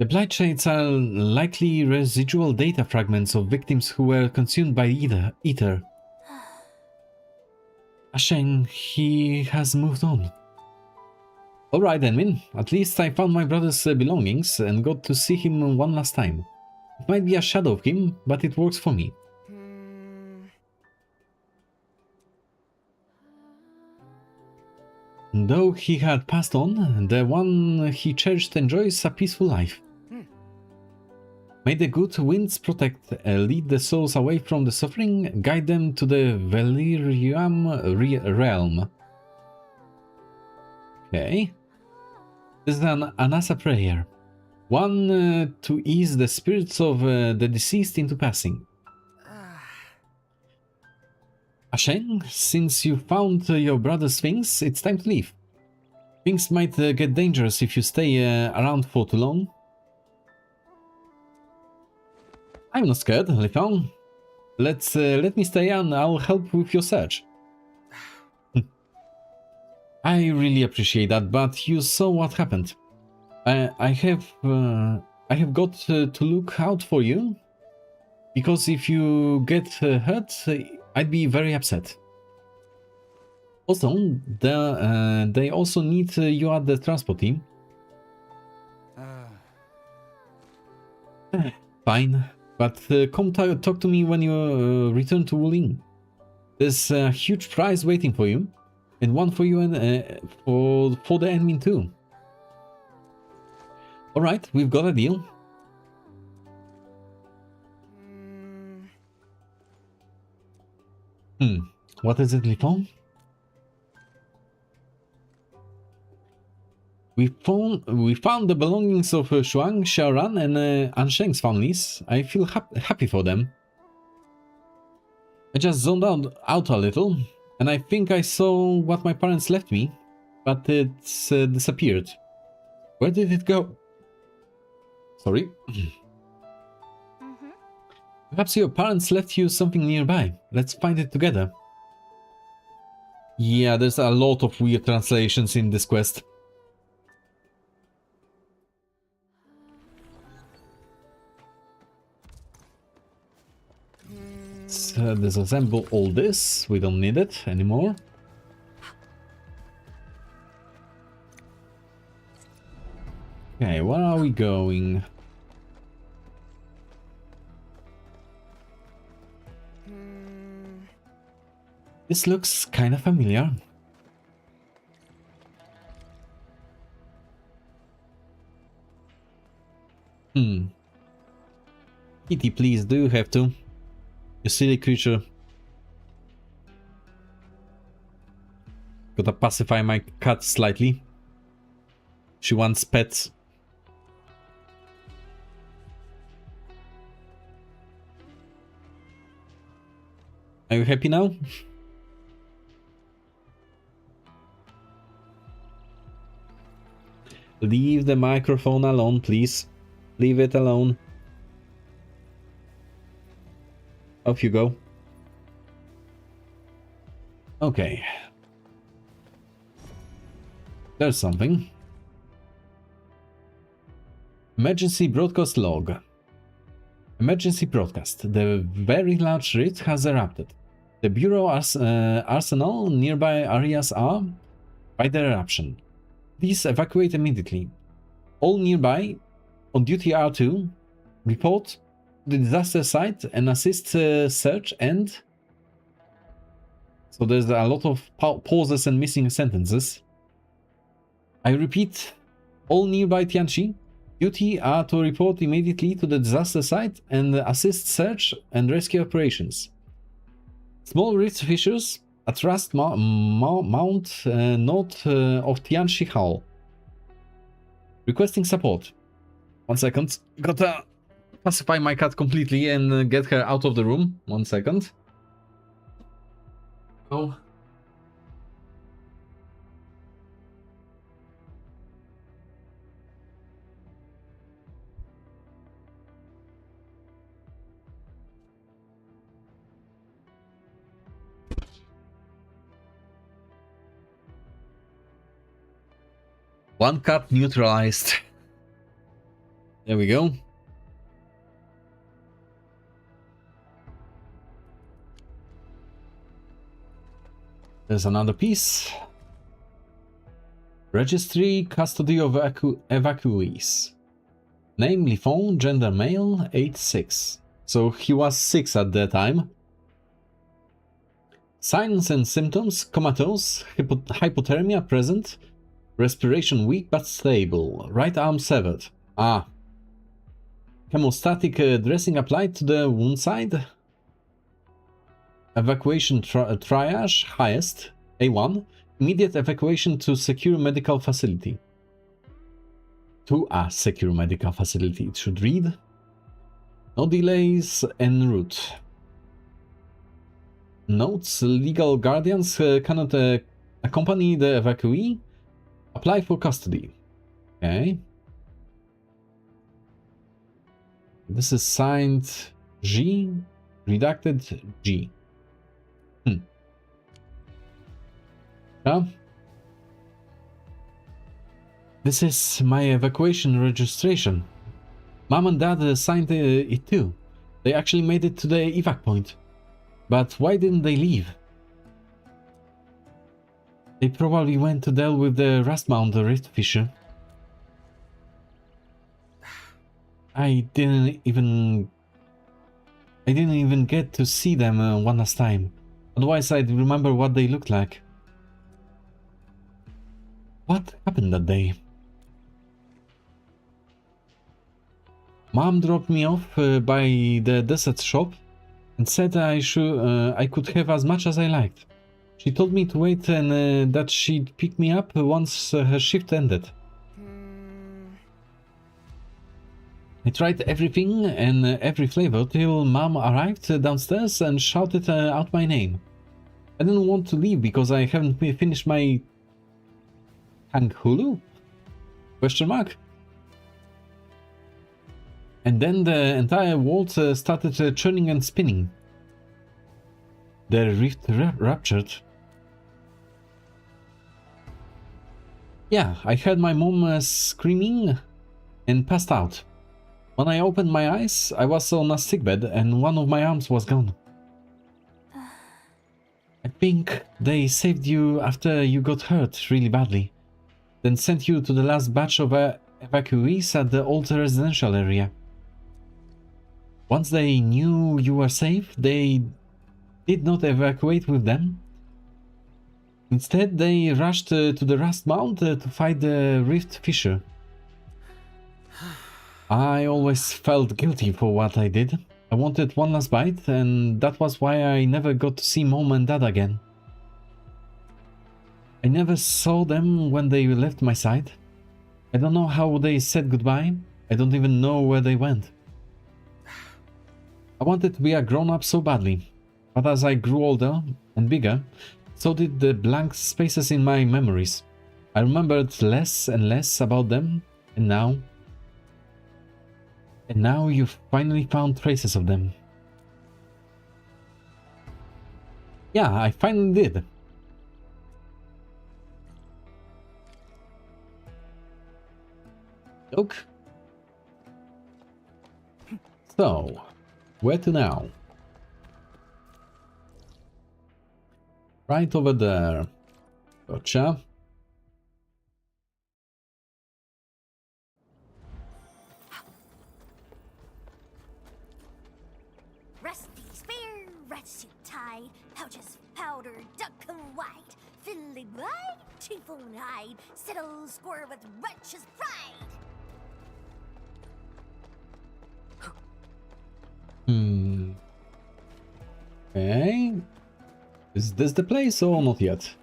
The blight shades are likely residual data fragments of victims who were consumed by Ether. Asheng, he has moved on. Alright then, Min. At least I found my brother's belongings and got to see him one last time. It might be a shadow of him, but it works for me. Though he had passed on, the one he cherished enjoys a peaceful life. May the good winds protect, lead the souls away from the suffering, guide them to the Valerium realm. Okay. This is an Anasa prayer. One to ease the spirits of the deceased into passing. Asheng, since you found your brother's things, it's time to leave. Things might get dangerous if you stay around for too long. I'm not scared, Lifan. Let me stay and I'll help with your search. I really appreciate that, but you saw what happened. I have got to look out for you, because if you get hurt, I'd be very upset. Also, they also need you at the transport team. Fine, but come talk to me when you return to Wulin. There's a huge prize waiting for you, and one for you and for the admin too. All right, we've got a deal. What is it, Lifon? We found the belongings of Shuang, Xiaoran, and Ansheng's families. I feel happy for them. I just zoned out a little, and I think I saw what my parents left me, but it's disappeared. Where did it go? Sorry. Perhaps your parents left you something nearby. Let's find it together. Yeah, there's a lot of weird translations in this quest. Let's disassemble all this. We don't need it anymore. Okay, where are we going? This looks kind of familiar. Kitty, please, do you have to? You silly creature. Gotta pacify my cat slightly. She wants pets. Are you happy now? Leave the microphone alone, please. Leave it alone. Off you go. Okay. There's something. Emergency broadcast log. Emergency broadcast. The very large rift has erupted. The Bureau arsenal nearby areas are by the eruption. Please evacuate immediately. All nearby on duty R2 report the disaster site and assist search and... So there's a lot of pauses and missing sentences. I repeat, all nearby Tianqi duty are to report immediately to the disaster site and assist search and rescue operations. Small rift fissures at Rust Mount north of Tianqi Hall. Requesting support. 1 second. Gotta pacify my cat completely and get her out of the room. 1 second. Oh. One cat neutralized. There we go. There's another piece. Registry, custody of evacuees. Name Lifon, gender male, age 6. So he was 6 at that time. Signs and symptoms, comatose, hypothermia present, respiration weak but stable, right arm severed. Ah. Hemostatic dressing applied to the wound side. Evacuation triage, highest, A1. Immediate evacuation to secure medical facility. To a secure medical facility, it should read. No delays en route. Notes: legal guardians cannot accompany the evacuee. Apply for custody. Okay. This is signed G, redacted G. Yeah. This is my evacuation registration. Mom and Dad signed it too. They actually made it to the evac point. But why didn't they leave? They probably went to deal with the Rustbound Rift Fisher. I didn't even get to see them one last time. Otherwise I'd remember what they looked like. What happened that day? Mom dropped me off by the desert shop and said I could have as much as I liked. She told me to wait and that she'd pick me up once her shift ended. I tried everything and every flavor till Mom arrived downstairs and shouted out my name. I didn't want to leave because I haven't finished my Hulu? Question mark. And then the entire world started churning and spinning. The rift ruptured. Yeah, I heard my mom screaming and passed out. When I opened my eyes, I was on a sickbed and one of my arms was gone. I think they saved you after you got hurt really badly, then sent you to the last batch of evacuees at the old residential area. Once they knew you were safe, they did not evacuate with them. Instead, they rushed to the Rust Mound to fight the Rift Fisher. I always felt guilty for what I did. I wanted one last bite, and that was why I never got to see Mom and Dad again. I never saw them when they left my side. I don't know how they said goodbye. I don't even know where they went. I wanted to be a grown-up so badly, but as I grew older and bigger, so did the blank spaces in my memories. I remembered less and less about them, and now you've finally found traces of them. Yeah, I finally did. Look. So, where to now? Right over there. Gotcha. Rusty spear, rat suit tied, pouches powder, duck white, fiddly blind, chief on hide, settle score with righteous pride. Okay. Is this the place or not yet?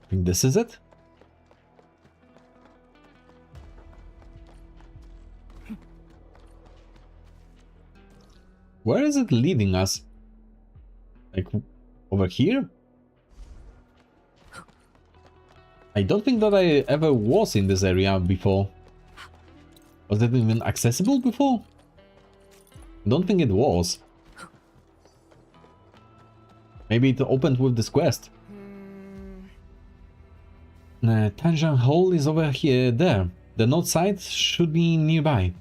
I think this is it. Where is it leading us? Like over here? I don't think that I ever was in this area before. Was it even accessible before? I don't think it was. Maybe it opened with this quest. The Tangent Hole is over here, there. The north side should be nearby.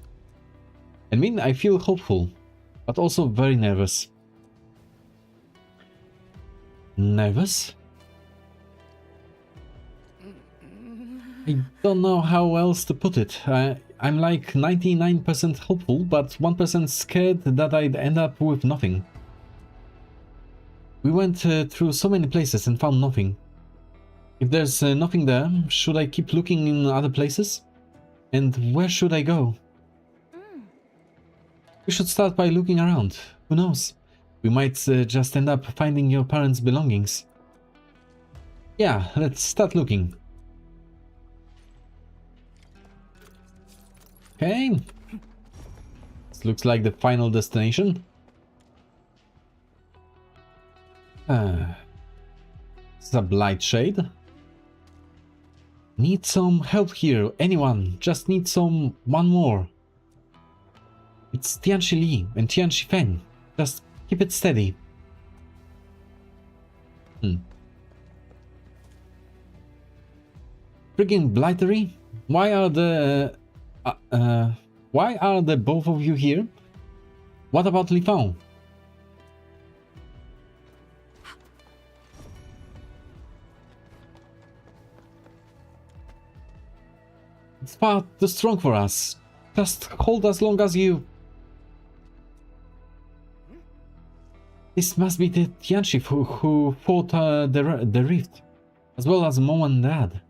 I mean, I feel hopeful, but also very nervous. Nervous? I don't know how else to put it. I'm like 99% hopeful, but 1% scared that I'd end up with nothing. We went through so many places and found nothing. If there's nothing there, should I keep looking in other places? And where should I go? We should start by looking around. Who knows? We might just end up finding your parents' belongings. Yeah, let's start looking. Okay. This looks like the final destination. It's a blight shade. Need some help here. Anyone? Just need one more. It's Tianxi Li and Tianxi Feng. Just keep it steady. Friggin' blightery? Why are the both of you here? What about Li Feng? It's far too strong for us. Just hold as long as you... This must be the Tianxi who fought the rift, as well as Mom and Dad.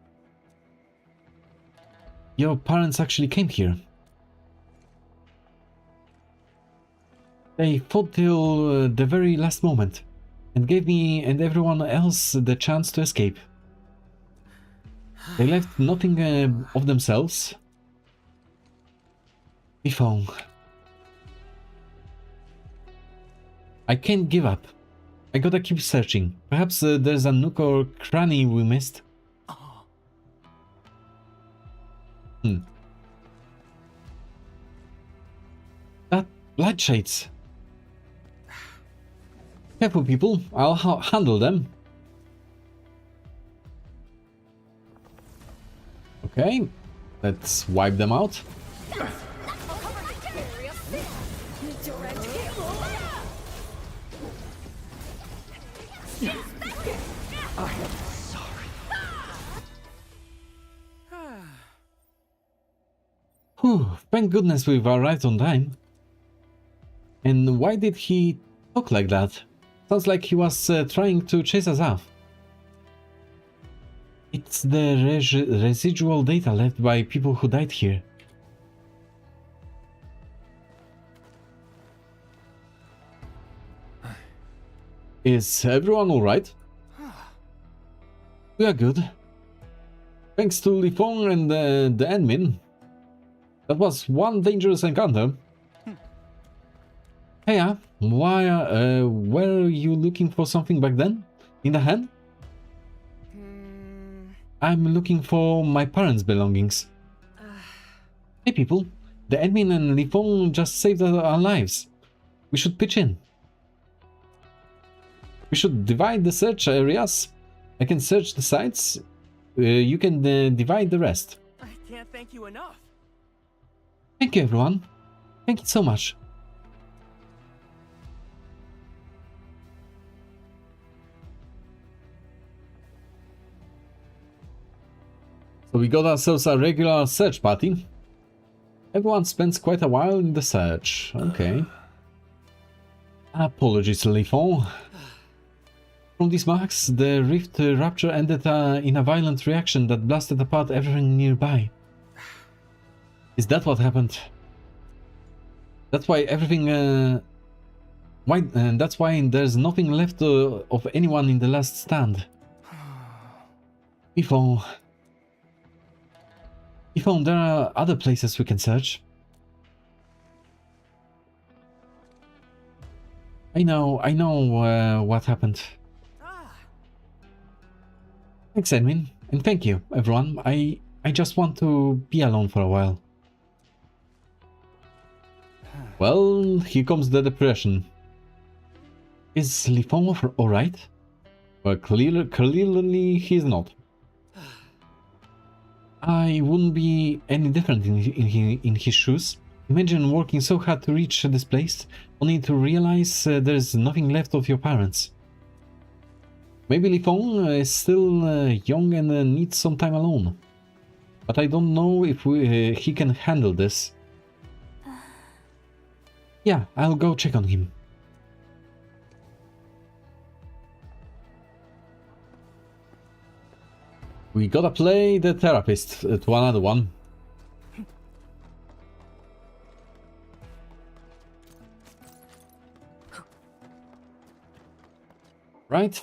Your parents actually came here. They fought till the very last moment, and gave me and everyone else the chance to escape. They left nothing of themselves. Li Feng. I can't give up. I gotta keep searching. Perhaps there's a nook or cranny we missed. That light shades. Careful, people. I'll handle them. Okay, let's wipe them out. Whew, thank goodness we've arrived on time. And why did he talk like that? Sounds like he was trying to chase us off. It's the residual data left by people who died here. Is everyone alright? We are good. Thanks to Li Feng and the admin. That was one dangerous encounter. Hey, were you looking for something back then? In the hand? I'm looking for my parents' belongings. Hey people, the admin and Li Feng just saved our lives. We should pitch in. We should divide the search areas. I can search the sites. You can divide the rest. I can't thank you enough. Thank you, everyone. Thank you so much. So we got ourselves a regular search party. Everyone spends quite a while in the search. Okay. Apologies, Li Feng. From these marks, the rift rupture ended in a violent reaction that blasted apart everything nearby. Is that what happened? That's why everything... that's why there's nothing left of anyone in the last stand. Li Feng, there are other places we can search. I know what happened. Thanks, Edwin, and thank you, everyone. I just want to be alone for a while. Well, here comes the depression. Is Li Feng alright? Well, clearly he's not. I wouldn't be any different in his shoes. Imagine working so hard to reach this place, only to realize there's nothing left of your parents. Maybe Li Feng is still young and needs some time alone. But I don't know if he can handle this. Yeah, I'll go check on him. We gotta play the therapist to another one. Right?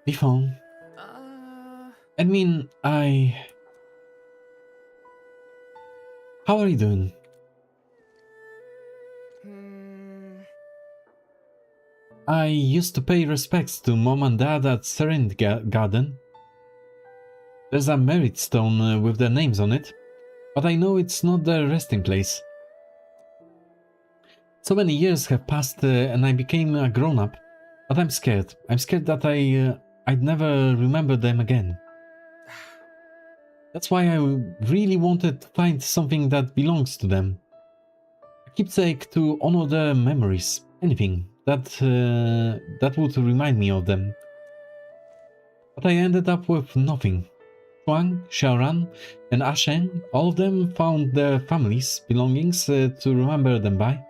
Li Feng. I mean, How are you doing? I used to pay respects to Mom and Dad at Serene Garden. There's a merit stone with their names on it, but I know it's not their resting place. So many years have passed and I became a grown-up, but I'm scared. I'm scared that I'd never remember them again. That's why I really wanted to find something that belongs to them. A keepsake to honor their memories. Anything that would remind me of them. But I ended up with nothing. Chuang, Xiaoran, and Asheng, all of them found their families' belongings to remember them by.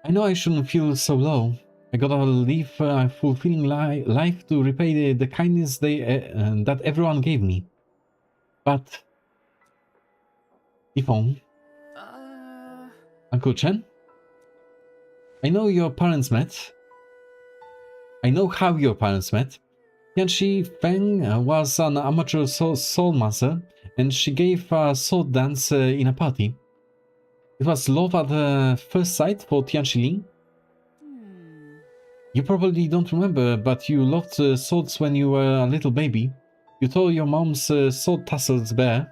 I know I shouldn't feel so low. I gotta live a fulfilling life to repay the kindness that everyone gave me. But... Yifeng? Uncle Chen? I know your parents met. I know how your parents met. Tianxi Feng was an amateur soul master, and she gave a sword dance in a party. It was love at first sight for Tianxi Ling. You probably don't remember, but you loved swords when you were a little baby. You tore your mom's sword tassels bare.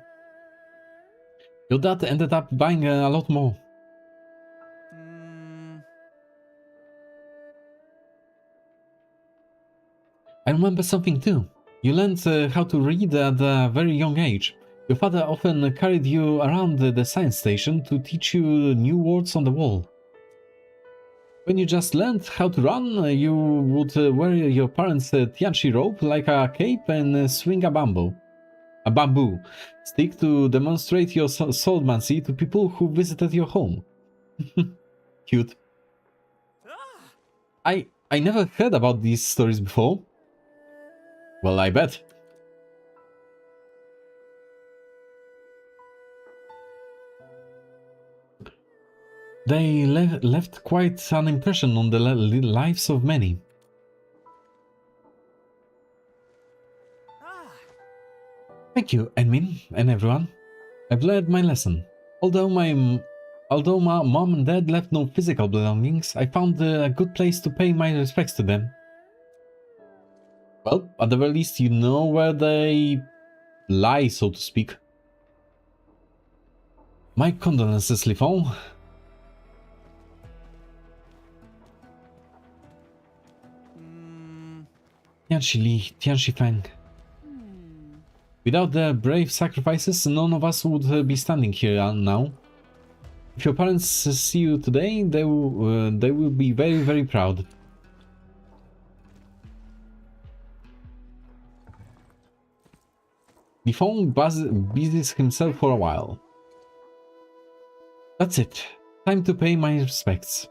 Your dad ended up buying a lot more. I remember something too. You learned how to read at a very young age. Your father often carried you around the science station to teach you new words on the wall. When you just learned how to run, you would wear your parents' Tianxi robe like a cape and swing a bamboo stick to demonstrate your swordmancy to people who visited your home. Cute. I never heard about these stories before. Well, I bet. They left quite an impression on the lives of many. Thank you, Enmin, and everyone. I've learned my lesson. Although my mom and dad left no physical belongings, I found a good place to pay my respects to them. Well, at the very least, you know where they lie, so to speak. My condolences, Lifon. Tianxi Li, Tianxi Feng. Without their brave sacrifices, none of us would be standing here now. If your parents see you today, they will be very, very proud. Lifong busies himself for a while. That's it. Time to pay my respects.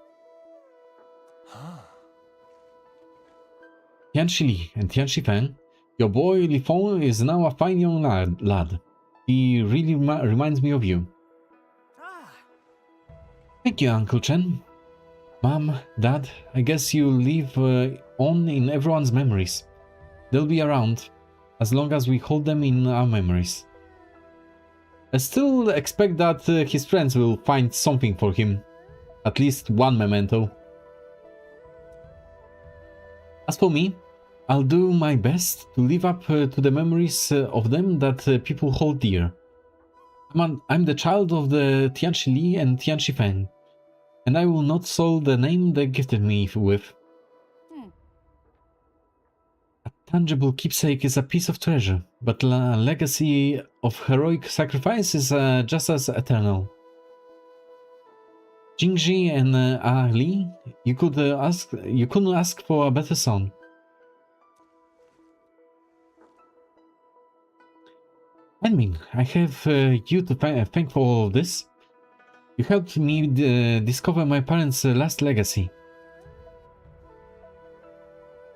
Tianxi Li and Tianxi Feng, your boy Lifong is now a fine young lad. He really reminds me of you. Thank you, Uncle Chen. Mom, Dad, I guess you live on in everyone's memories. They'll be around, as long as we hold them in our memories. I still expect that his friends will find something for him. At least one memento. As for me, I'll do my best to live up to the memories of them that people hold dear. I'm the child of the Tianxi Li and Tianxi Feng, and I will not soil the name they gifted me with. A tangible keepsake is a piece of treasure, but a legacy of heroic sacrifice is just as eternal. Jingji and Ali, you couldn't ask for a better son. Enmin, I have you to thank for all of this. You helped me discover my parents' last legacy.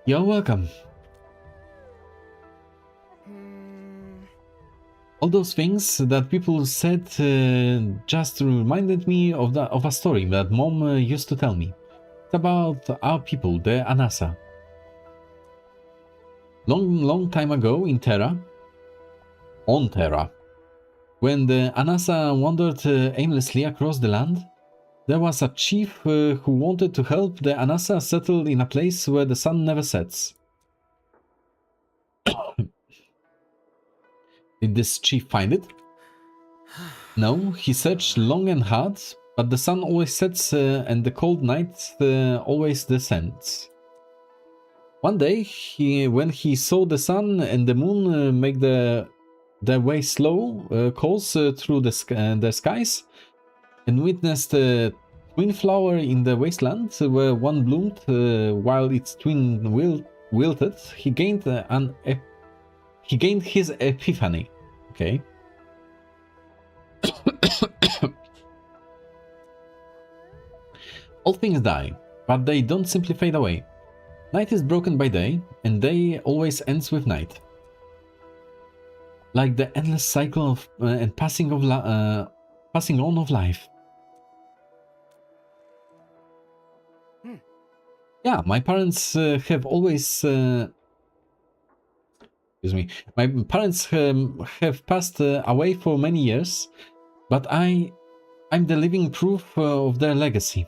You're welcome. All those things that people said just reminded me of a story that Mom used to tell me. It's about our people, the Anasa. Long time ago in Terra, when the Anasa wandered aimlessly across the land, There was a chief who wanted to help the Anasa settle in a place where the sun never sets. Did this chief find it? No, he searched long and hard, but the sun always sets and the cold night always descends. One day, when he saw the sun and the moon make their way slow course through the skies, and witnessed a twin flower in the wasteland where one bloomed while its twin wilted, he gained his epiphany. Okay. All things die, but they don't simply fade away. Night is broken by day, and day always ends with night. Like the endless cycle of and passing on of life. Yeah, my parents have always. Excuse me. My parents have passed away for many years, but I'm the living proof of their legacy.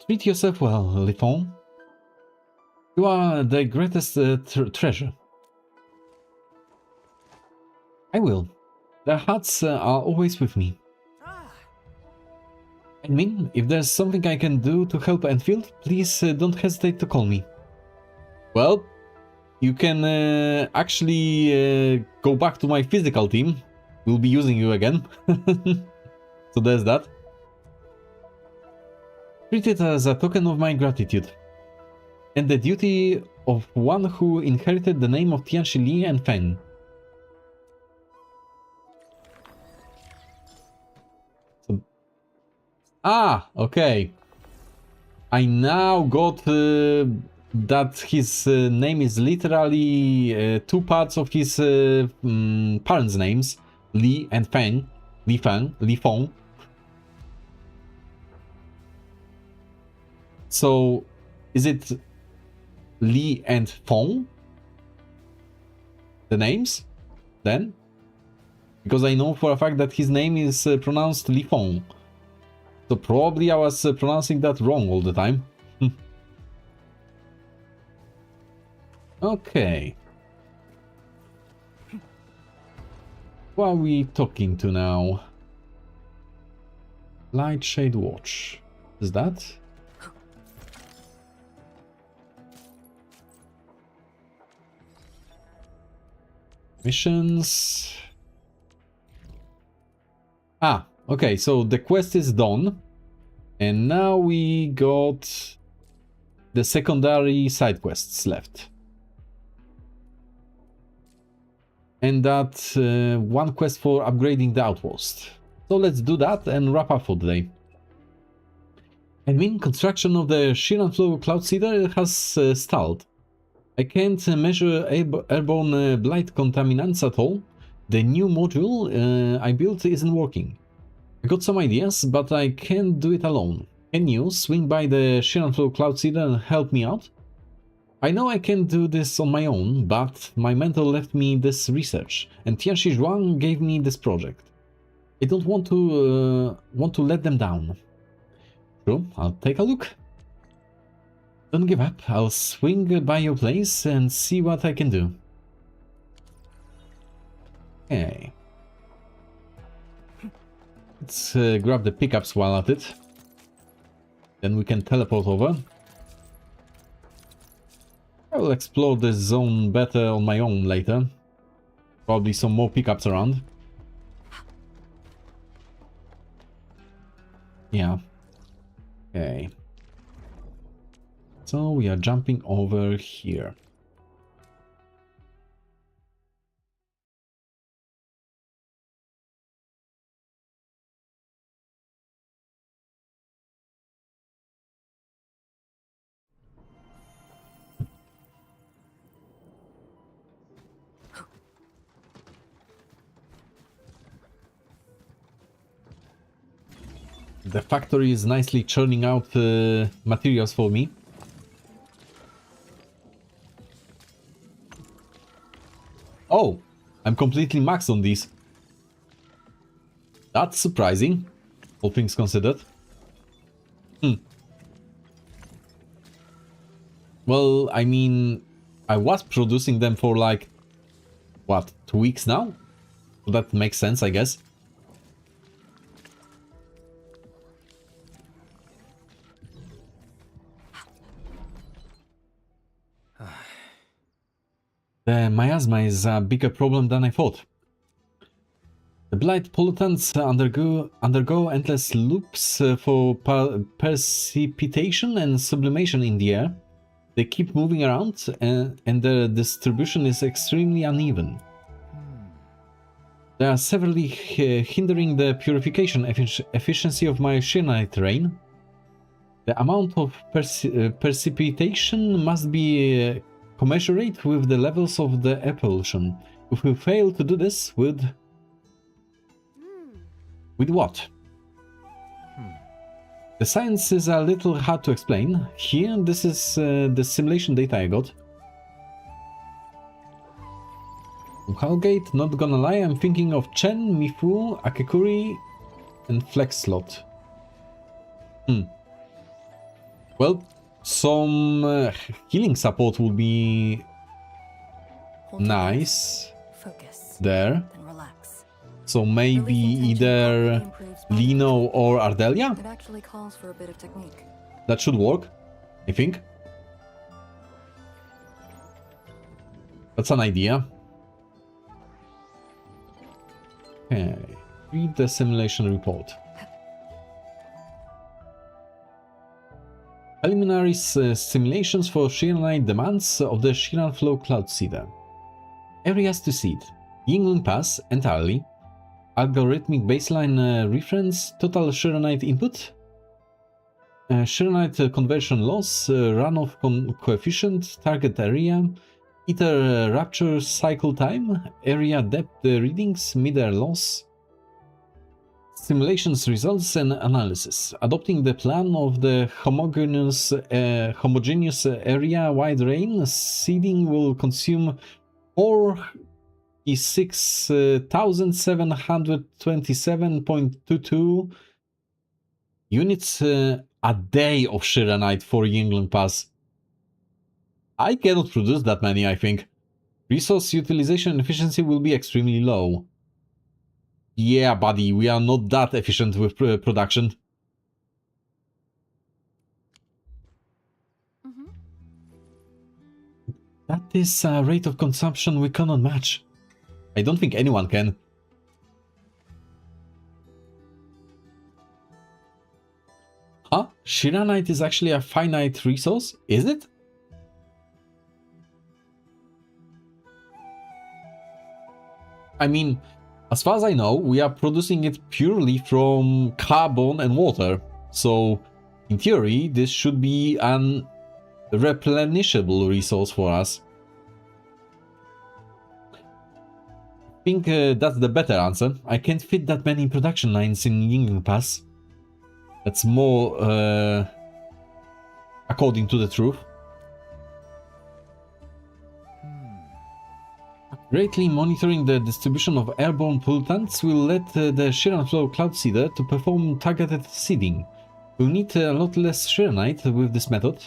Treat yourself well, Lifon. You are the greatest treasure. I will. Their hearts are always with me. I mean, if there's something I can do to help Endfield, please don't hesitate to call me. Well, you can actually go back to my physical team. We'll be using you again. So there's that. Treat it as a token of my gratitude. And the duty of one who inherited the name of Tianshi Li and Feng. Okay. I now got that his name is literally two parts of his parents' names, Li and Feng. Li Feng. So, is it Li and Feng? The names? Then? Because I know for a fact that his name is pronounced Li Feng. So probably I was pronouncing that wrong all the time. Okay. Who are we talking to now? Lightshade Watch. Is that? Missions. Okay, so the quest is done. And now we got the secondary side quests left. And that one quest for upgrading the outpost. So let's do that and wrap up for today. I mean, construction of the Shiranflow Cloud Seeder has stalled. I can't measure airborne blight contaminants at all. The new module I built isn't working. I got some ideas, but I can't do it alone. Can you swing by the Shiranflow Cloud Seeder and help me out? I know I can do this on my own, but my mentor left me this research, and Tianshi Zhuang gave me this project. I don't want to let them down. Sure, I'll take a look. Don't give up. I'll swing by your place and see what I can do. Okay. Let's grab the pickups while at it. Then we can teleport over. I will explore this zone better on my own later. Probably some more pickups around. Yeah. Okay. So we are jumping over here. The factory is nicely churning out materials for me. Oh, I'm completely maxed on these. That's surprising. all things considered. Well, I mean, I was producing them for like, what, 2 weeks now? That makes sense, I guess. The miasma is a bigger problem than I thought. The blight pollutants undergo endless loops for precipitation and sublimation in the air. They keep moving around and their distribution is extremely uneven. They are severely hindering the purification efficiency of my Shirnite rain. The amount of precipitation must be commensurate with the levels of the air pollution. If we fail to do this, with what? The science is a little hard to explain. Here, this is the simulation data I got. From Hellgate, not gonna lie, I'm thinking of Chen, Mifu, Akekuri, and Flexslot. Well, some healing support would be nice there. So maybe either Lino or Ardelia? It actually calls for a bit of technique. That should work, I think. That's an idea. Okay, read the simulation report. Preliminary simulations for Shirnite demands of the Shiran Flow Cloud Seeder. Areas to seed: Yingling Pass entirely. Algorithmic baseline reference, total Shiranite input, Shiranite conversion loss, runoff coefficient, target area, ether rapture cycle time, area depth readings, mid-air loss, simulations results and analysis. Adopting the plan of the homogeneous area-wide rain, seeding will consume 6,727.22 units a day of Shiranite for Yingling Pass. I cannot produce that many, I think. Resource utilization efficiency will be extremely low. Yeah, buddy, we are not that efficient with production. That is a rate of consumption we cannot match. I don't think anyone can. Huh? Shiranite is actually a finite resource? Is it? I mean, as far as I know, we are producing it purely from carbon and water. So, in theory, this should be an replenishable resource for us. I think that's the better answer. I can't fit that many production lines in Yingling Pass. That's more according to the truth. Greatly monitoring the distribution of airborne pollutants will let the Shiran Flow Cloud Seeder to perform targeted seeding. We'll need a lot less Shiranite with this method.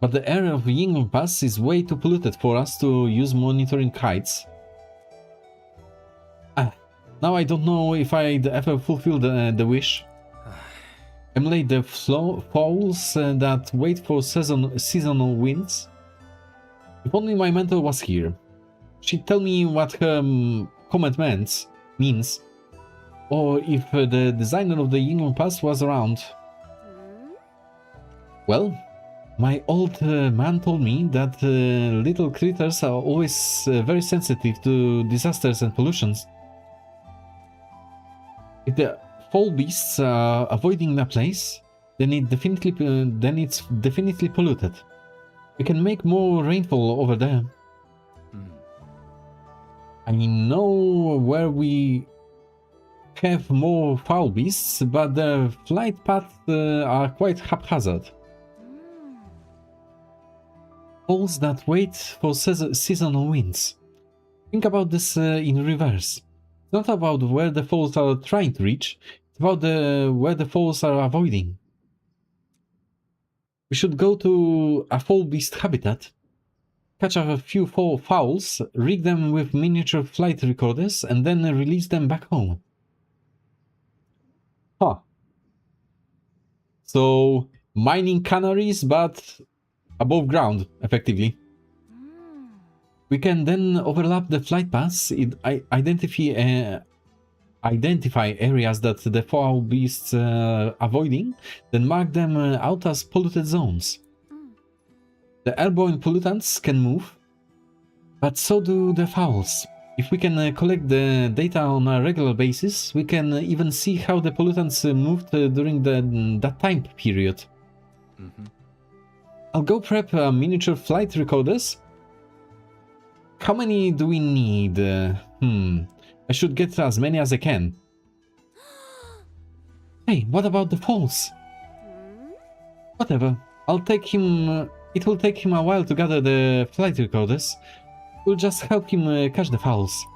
But the area of Yingling Pass is way too polluted for us to use monitoring kites. Now I don't know if I'd ever fulfill the wish. Emulate the fowls that wait for seasonal winds. If only my mentor was here. She'd tell me what her comment means. Or if the designer of the Yingling Pass was around. Well, my old man told me that little critters are always very sensitive to disasters and pollutions. If the foul beasts are avoiding the place, then it's definitely polluted. We can make more rainfall over there. I know where we have more foul beasts, but the flight paths are quite haphazard. Fowls that wait for seasonal winds. Think about this in reverse. It's not about where the fowls are trying to reach, It's about where the falls are avoiding. We should go to a fowl beast habitat, catch a few fowls, rig them with miniature flight recorders, and then release them back home. Huh. So, mining canaries, but above ground, effectively. We can then overlap the flight paths, identify areas that the foul beasts avoiding, then mark them out as polluted zones. The airborne pollutants can move, but so do the fowls. If we can collect the data on a regular basis, we can even see how the pollutants moved during that time period. I'll go prep miniature flight recorders. How many do we need? I should get as many as I can. Hey, what about the falls? Whatever. I'll take him... it will take him a while to gather the flight recorders. We'll just help him catch the fowls.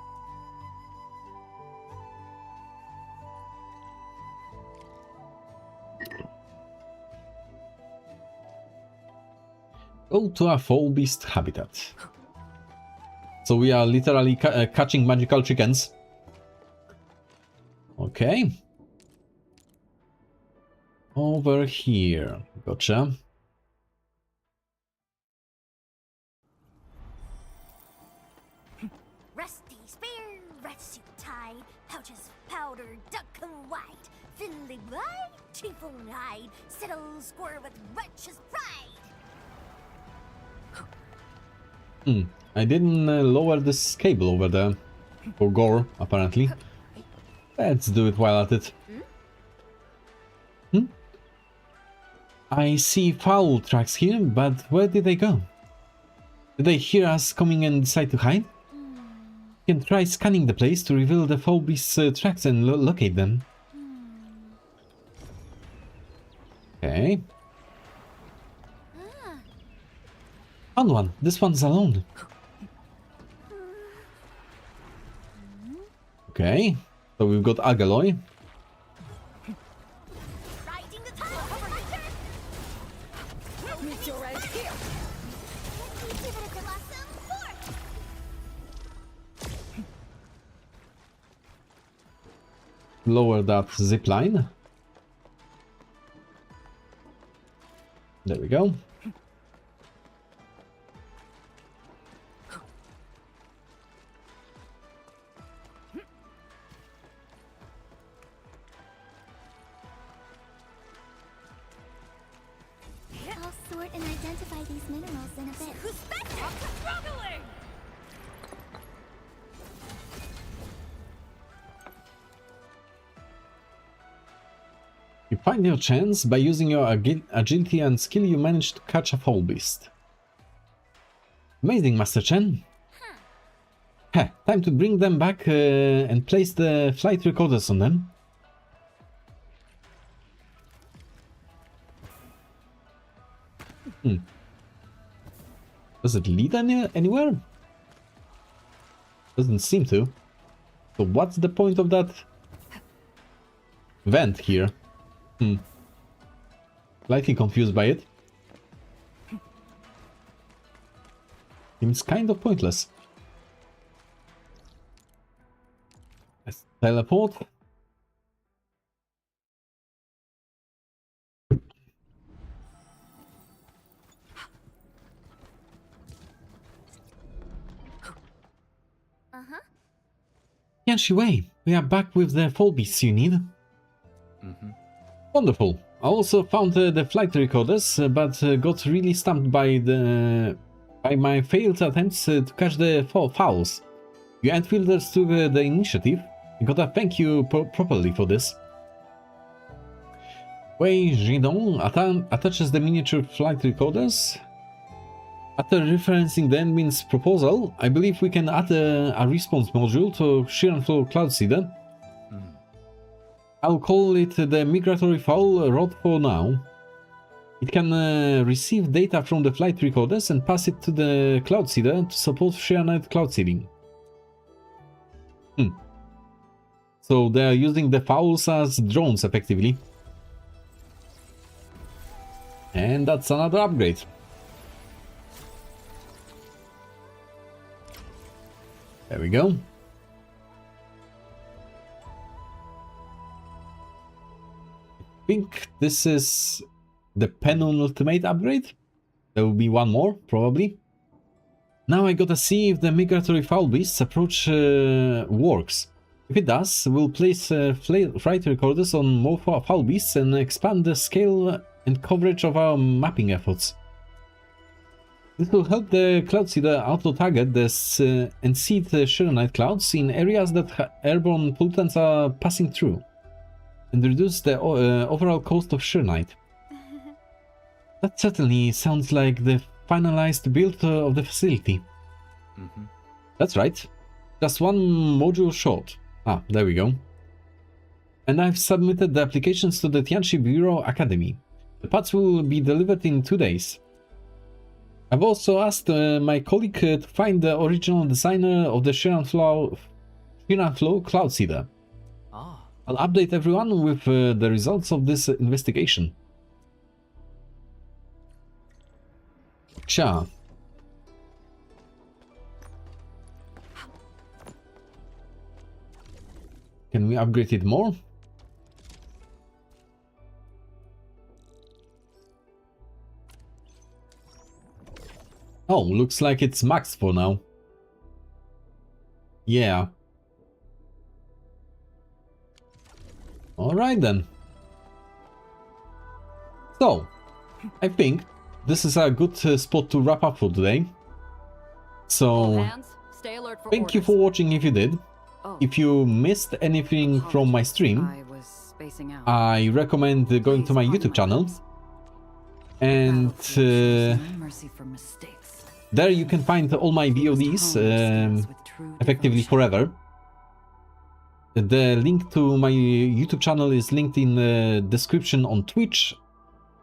Go to a fowl beast habitat. So we are literally catching magical chickens. Okay. Over here. Gotcha. Rusty spear, red suit tie, pouches powder, duck and white, thinly white, chiffon hide, settle square with righteous pride. I didn't lower this cable over there. For gore, apparently. Let's do it while at it. I see foul tracks here, but where did they go? Did they hear us coming and decide to hide? You can try scanning the place to reveal the foul beast's tracks and locate them. Okay. Found one. This one's alone. Okay. So we've got Agaloy. Riding the tide over here. Meet you right here. Let me give it a blossom forth. Lower that zip line. There we go. I'll sort and identify these minerals in a bit. Who's that? Struggling! You find your chance by using your agility and skill. You managed to catch a foul beast. Amazing, Master Chen. Heh, time to bring them back and place the flight recorders on them. Does it lead anywhere? Doesn't seem to. So what's the point of that vent here? Slightly confused by it. Seems kind of pointless. Let's teleport. Yanshi Wei, we are back with the fall beasts you need. Wonderful. I also found the flight recorders, but got really stumped by my failed attempts to catch the fowls. You Endfielders took the initiative. I gotta thank you properly for this. Wei Zhidong attaches the miniature flight recorders. After referencing the admin's proposal, I believe we can add a response module to Shiranflow Cloud Seeder. I'll call it the Migratory Fowl Rod for now. It can receive data from the flight recorders and pass it to the Cloud Seeder to support Shiranite cloud seeding. So they are using the fowls as drones effectively. And that's another upgrade. There we go. I think this is the penultimate upgrade. There will be one more, probably. Now I gotta see if the migratory foul beasts approach works. If it does, we'll place flight recorders on more foul beasts and expand the scale and coverage of our mapping efforts. This will help the Cloudseeder auto-target and seed the Shirenite clouds in areas that airborne pollutants are passing through, and reduce the overall cost of Shirenite. That certainly sounds like the finalized build of the facility. That's right. Just one module short. Ah, there we go. And I've submitted the applications to the Tianchi Bureau Academy. The parts will be delivered in 2 days. I've also asked my colleague to find the original designer of the Shiranflow Cloudseeder. I'll update everyone with the results of this investigation. Cha. Can we upgrade it more? Oh, looks like it's max for now. Yeah. Alright then. So, I think this is a good spot to wrap up for today. So, Stay alert for thank you for watching if you did. If you missed anything from my stream, I recommend going to my YouTube channel. And there you can find all my VODs effectively forever. The link to my YouTube channel is linked in the description on Twitch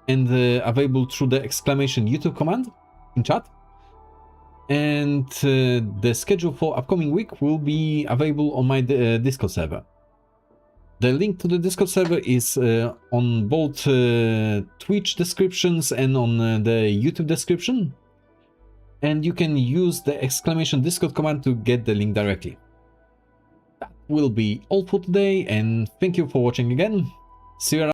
and available through the exclamation YouTube command in chat. And the schedule for upcoming week will be available on my Discord server. The link to the Discord server is on both Twitch descriptions and on the YouTube description. And you can use the exclamation Discord command to get the link directly. That will be all for today, and thank you for watching again. See you around.